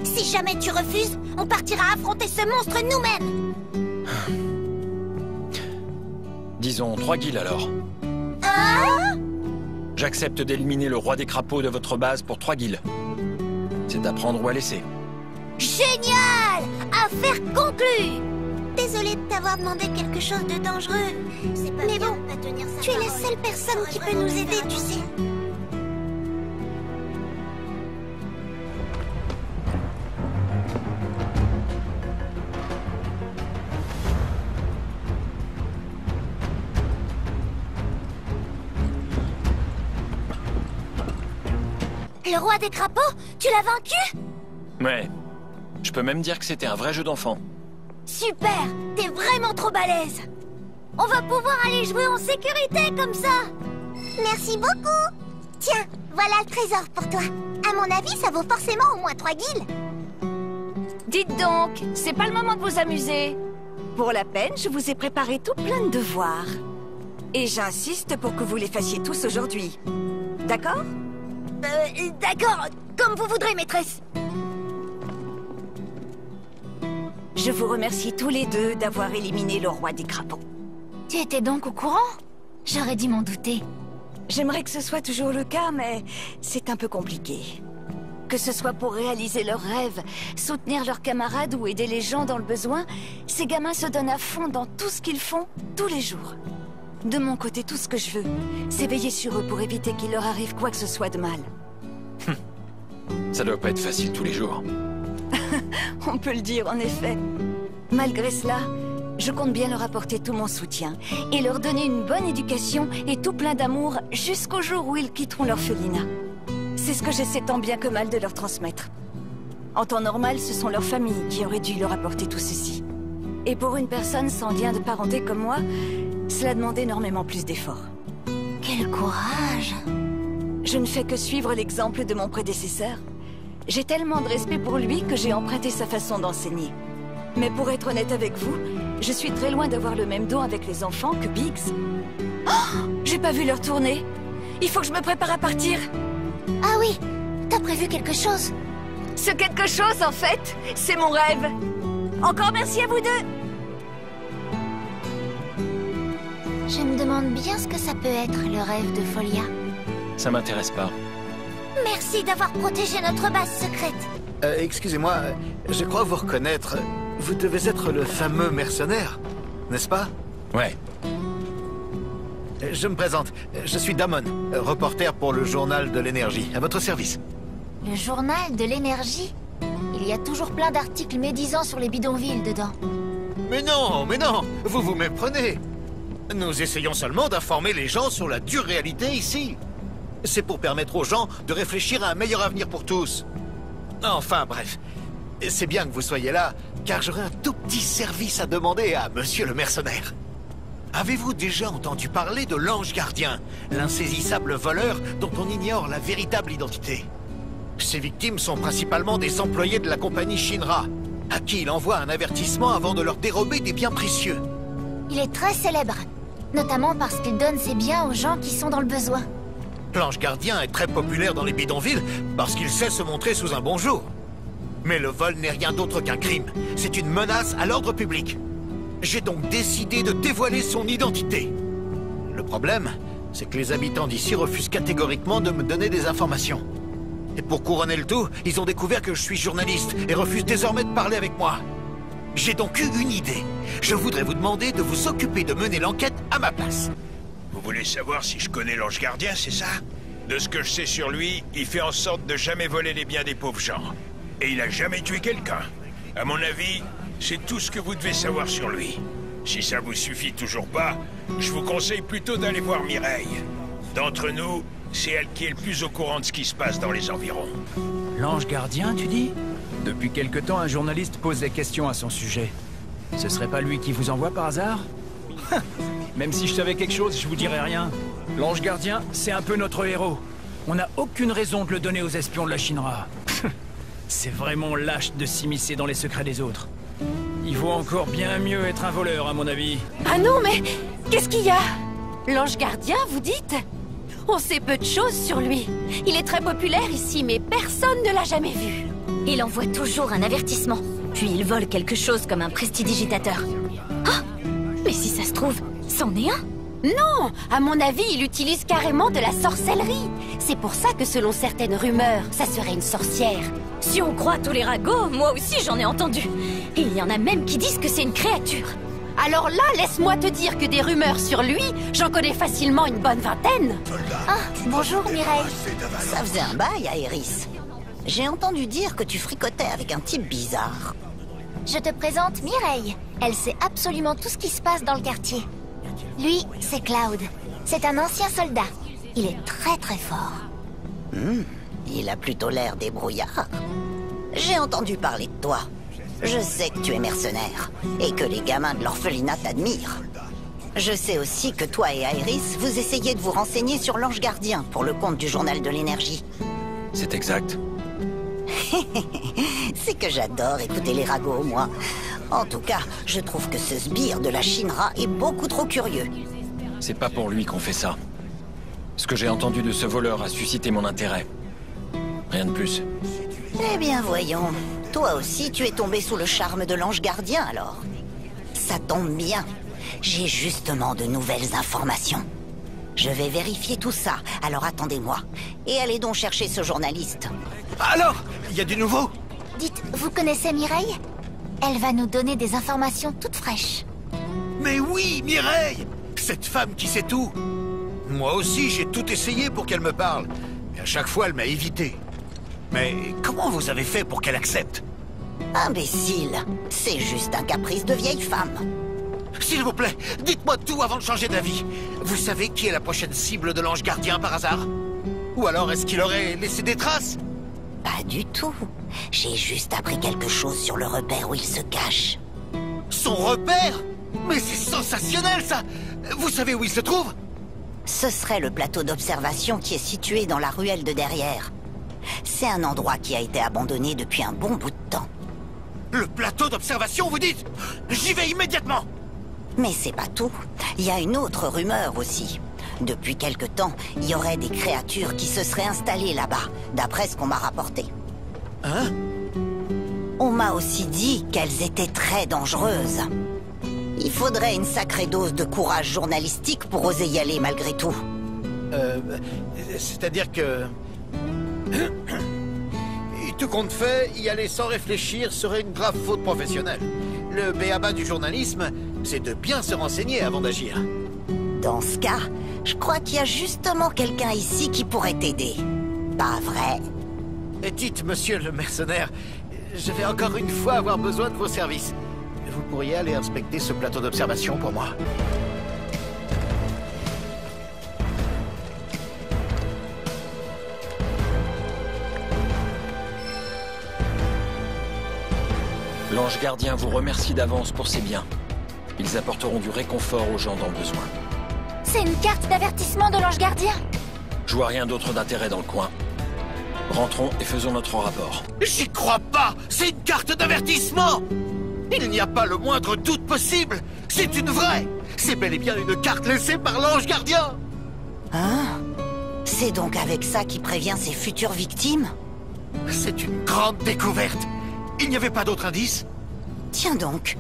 Si jamais tu refuses, on partira affronter ce monstre nous-mêmes. Disons 3 guilds alors. Ah! J'accepte d'éliminer le roi des crapauds de votre base pour 3 guilds. C'est à prendre ou à laisser. Génial! Affaire conclue! Désolée de t'avoir demandé quelque chose de dangereux. Mais bon, tu es la seule personne qui peut nous aider, tu sais. Le roi des crapauds? Tu l'as vaincu? Ouais. Je peux même dire que c'était un vrai jeu d'enfant. Super! T'es vraiment trop balèze! On va pouvoir aller jouer en sécurité comme ça! Merci beaucoup! Tiens, voilà le trésor pour toi. À mon avis, ça vaut forcément au moins 3 guilds. Dites donc, c'est pas le moment de vous amuser. Pour la peine, je vous ai préparé tout plein de devoirs. Et j'insiste pour que vous les fassiez tous aujourd'hui. D'accord? D'accord, comme vous voudrez, maîtresse. Je vous remercie tous les deux d'avoir éliminé le roi des crapauds. Tu étais donc au courant? J'aurais dû m'en douter. J'aimerais que ce soit toujours le cas, mais c'est un peu compliqué. Que ce soit pour réaliser leurs rêves, soutenir leurs camarades ou aider les gens dans le besoin, ces gamins se donnent à fond dans tout ce qu'ils font, tous les jours. De mon côté, tout ce que je veux, c'est veiller sur eux pour éviter qu'il leur arrive quoi que ce soit de mal. Ça doit pas être facile tous les jours. On peut le dire, en effet. Malgré cela, je compte bien leur apporter tout mon soutien et leur donner une bonne éducation et tout plein d'amour jusqu'au jour où ils quitteront l'orphelinat. C'est ce que j'essaie tant bien que mal de leur transmettre. En temps normal, ce sont leurs familles qui auraient dû leur apporter tout ceci. Et pour une personne sans lien de parenté comme moi, cela demande énormément plus d'efforts. Quel courage! Je ne fais que suivre l'exemple de mon prédécesseur. J'ai tellement de respect pour lui que j'ai emprunté sa façon d'enseigner. Mais pour être honnête avec vous, je suis très loin d'avoir le même don avec les enfants que Biggs. Oh! J'ai pas vu leur tournée. Il faut que je me prépare à partir. Ah oui, t'as prévu quelque chose? Ce quelque chose, en fait, c'est mon rêve. Encore merci à vous deux. Je me demande bien ce que ça peut être, le rêve de Folia. Ça m'intéresse pas. Merci d'avoir protégé notre base secrète. Excusez-moi, je crois vous reconnaître. Vous devez être le fameux mercenaire, n'est-ce pas? Ouais. Je me présente, je suis Damon, reporter pour le journal de l'énergie, à votre service. Le journal de l'énergie? Il y a toujours plein d'articles médisants sur les bidonvilles dedans. Mais non, vous vous méprenez. Nous essayons seulement d'informer les gens sur la dure réalité ici. C'est pour permettre aux gens de réfléchir à un meilleur avenir pour tous. Enfin, bref. C'est bien que vous soyez là, car j'aurais un tout petit service à demander à monsieur le mercenaire. Avez-vous déjà entendu parler de l'Ange Gardien, l'insaisissable voleur dont on ignore la véritable identité? Ses victimes sont principalement des employés de la compagnie Shinra, à qui il envoie un avertissement avant de leur dérober des biens précieux. Il est très célèbre, notamment parce qu'il donne ses biens aux gens qui sont dans le besoin. L'Ange Gardien est très populaire dans les bidonvilles parce qu'il sait se montrer sous un bon jour. Mais le vol n'est rien d'autre qu'un crime. C'est une menace à l'ordre public. J'ai donc décidé de dévoiler son identité. Le problème, c'est que les habitants d'ici refusent catégoriquement de me donner des informations. Et pour couronner le tout, ils ont découvert que je suis journaliste et refusent désormais de parler avec moi. J'ai donc eu une idée. Je voudrais vous demander de vous occuper de mener l'enquête à ma place. Vous voulez savoir si je connais l'Ange Gardien, c'est ça? De ce que je sais sur lui, il fait en sorte de jamais voler les biens des pauvres gens. Et il a jamais tué quelqu'un. À mon avis, c'est tout ce que vous devez savoir sur lui. Si ça vous suffit toujours pas, je vous conseille plutôt d'aller voir Mireille. D'entre nous, c'est elle qui est le plus au courant de ce qui se passe dans les environs. L'Ange Gardien, tu dis? Depuis quelque temps, un journaliste pose des questions à son sujet. Ce serait pas lui qui vous envoie par hasard? Même si je savais quelque chose, je vous dirais rien. L'Ange Gardien, c'est un peu notre héros. On n'a aucune raison de le donner aux espions de la Shinra. C'est vraiment lâche de s'immiscer dans les secrets des autres. Il vaut encore bien mieux être un voleur, à mon avis. Ah non, mais qu'est-ce qu'il y a? L'Ange Gardien, vous dites? On sait peu de choses sur lui. Il est très populaire ici, mais personne ne l'a jamais vu. Il envoie toujours un avertissement, puis il vole quelque chose comme un prestidigitateur. Ah! Mais si ça se trouve, c'en est un? Non! À mon avis, il utilise carrément de la sorcellerie. C'est pour ça que selon certaines rumeurs, ça serait une sorcière. Si on croit tous les ragots, moi aussi j'en ai entendu. Et il y en a même qui disent que c'est une créature. Alors là, laisse-moi te dire que des rumeurs sur lui, j'en connais facilement une bonne vingtaine. Ah, bonjour Mireille. Ça faisait un bail, Aeris. J'ai entendu dire que tu fricotais avec un type bizarre. Je te présente Mireille. Elle sait absolument tout ce qui se passe dans le quartier. Lui, c'est Cloud. C'est un ancien soldat. Il est très très fort. Il a plutôt l'air débrouillard. J'ai entendu parler de toi. Je sais que tu es mercenaire et que les gamins de l'orphelinat t'admirent. Je sais aussi que toi et Aeris, vous essayez de vous renseigner sur l'Ange Gardien pour le compte du journal de l'énergie. C'est exact. C'est que j'adore écouter les ragots, moi. En tout cas, je trouve que ce sbire de la Shinra est beaucoup trop curieux. C'est pas pour lui qu'on fait ça. Ce que j'ai entendu de ce voleur a suscité mon intérêt. Rien de plus. Eh bien, voyons. Toi aussi, tu es tombé sous le charme de l'Ange Gardien, alors. Ça tombe bien. J'ai justement de nouvelles informations. Je vais vérifier tout ça, alors attendez-moi. Et allez donc chercher ce journaliste. Alors, il y a du nouveau? Dites, vous connaissez Mireille? Elle va nous donner des informations toutes fraîches. Mais oui, Mireille! Cette femme qui sait tout. Moi aussi, j'ai tout essayé pour qu'elle me parle. Mais à chaque fois, elle m'a évité. Mais comment vous avez fait pour qu'elle accepte? Imbécile, c'est juste un caprice de vieille femme. S'il vous plaît, dites-moi tout avant de changer d'avis. Vous savez qui est la prochaine cible de l'Ange Gardien par hasard? Ou alors est-ce qu'il aurait laissé des traces? Pas du tout. J'ai juste appris quelque chose sur le repère où il se cache. Son repère? Mais c'est sensationnel, ça! Vous savez où il se trouve? Ce serait le plateau d'observation qui est situé dans la ruelle de derrière. C'est un endroit qui a été abandonné depuis un bon bout de temps. Le plateau d'observation, vous dites? J'y vais immédiatement! Mais c'est pas tout. Il y a une autre rumeur aussi. Depuis quelque temps, il y aurait des créatures qui se seraient installées là-bas, d'après ce qu'on m'a rapporté. Hein? On m'a aussi dit qu'elles étaient très dangereuses. Il faudrait une sacrée dose de courage journalistique pour oser y aller malgré tout. C'est-à-dire que... Et tout compte fait, y aller sans réfléchir serait une grave faute professionnelle. Le b.a.-ba du journalisme, c'est de bien se renseigner avant d'agir. Dans ce cas, je crois qu'il y a justement quelqu'un ici qui pourrait t'aider. Pas vrai? Et dites, monsieur le mercenaire, je vais encore une fois avoir besoin de vos services. Vous pourriez aller inspecter ce plateau d'observation pour moi? L'ange gardien vous remercie d'avance pour ses biens. Ils apporteront du réconfort aux gens dans le besoin. C'est une carte d'avertissement de l'ange gardien. Je vois rien d'autre d'intérêt dans le coin. Rentrons et faisons notre rapport. J'y crois pas! C'est une carte d'avertissement! Il n'y a pas le moindre doute possible! C'est une vraie! C'est bel et bien une carte laissée par l'ange gardien! Hein? C'est donc avec ça qu'il prévient ses futures victimes? C'est une grande découverte! Il n'y avait pas d'autre indice? Tiens donc.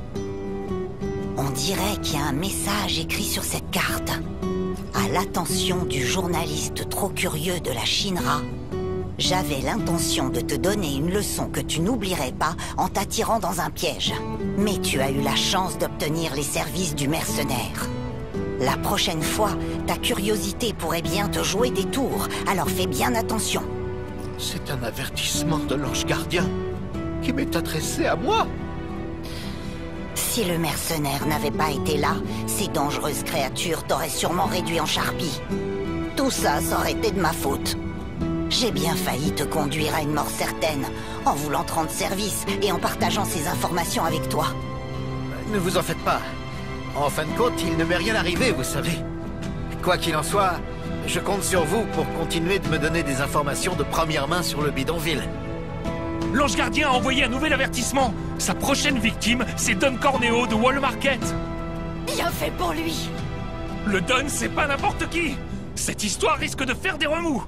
On dirait qu'il y a un message écrit sur cette carte. À l'attention du journaliste trop curieux de la Shinra, j'avais l'intention de te donner une leçon que tu n'oublierais pas en t'attirant dans un piège. Mais tu as eu la chance d'obtenir les services du mercenaire. La prochaine fois, ta curiosité pourrait bien te jouer des tours, alors fais bien attention. C'est un avertissement de l'ange gardien qui m'est adressé à moi. Si le mercenaire n'avait pas été là, ces dangereuses créatures t'auraient sûrement réduit en charpie. Tout ça, ça aurait été de ma faute. J'ai bien failli te conduire à une mort certaine, en voulant te rendre service et en partageant ces informations avec toi. Ne vous en faites pas. En fin de compte, il ne m'est rien arrivé, vous savez. Quoi qu'il en soit, je compte sur vous pour continuer de me donner des informations de première main sur le bidonville. L'ange gardien a envoyé un nouvel avertissement. Sa prochaine victime, c'est Don Corneo de Wall Market. Bien fait pour lui. Le Don, c'est pas n'importe qui. Cette histoire risque de faire des remous.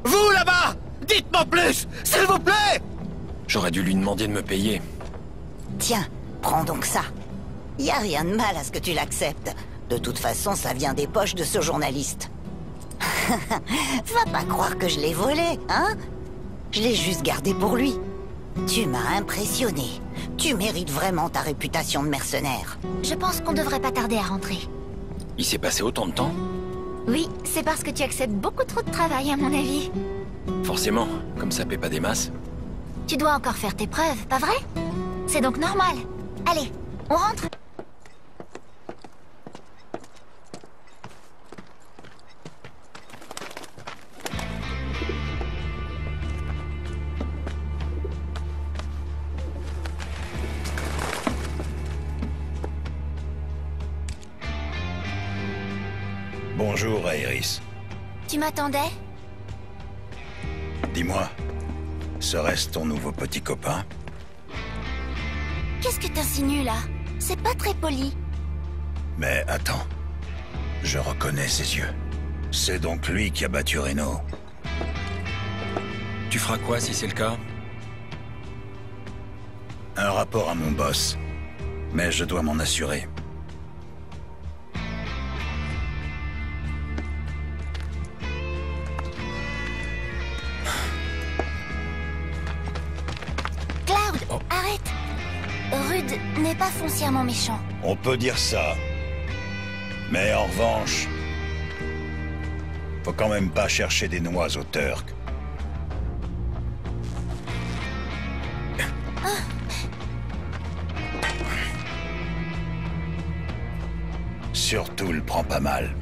Vous, là-bas! Dites-moi plus, s'il vous plaît! J'aurais dû lui demander de me payer. Tiens, prends donc ça. Y a rien de mal à ce que tu l'acceptes. De toute façon, ça vient des poches de ce journaliste. Va pas croire que je l'ai volé, hein? Je l'ai juste gardé pour lui. Tu m'as impressionné. Tu mérites vraiment ta réputation de mercenaire. Je pense qu'on devrait pas tarder à rentrer. Il s'est passé autant de temps? Oui, c'est parce que tu acceptes beaucoup trop de travail, à mon avis. Forcément, comme ça paie pas des masses. Tu dois encore faire tes preuves, pas vrai? C'est donc normal. Allez, on rentre. Bonjour, Aeris. Tu m'attendais? Dis-moi, serait-ce ton nouveau petit copain? Qu'est-ce que t'insinues, là? C'est pas très poli. Mais attends, je reconnais ses yeux. C'est donc lui qui a battu Reno. Tu feras quoi si c'est le cas? Un rapport à mon boss. Mais je dois m'en assurer. Cloud, arrête! Rude n'est pas foncièrement méchant. On peut dire ça. Mais en revanche, faut quand même pas chercher des noix au Turk. Surtout le prends pas mal.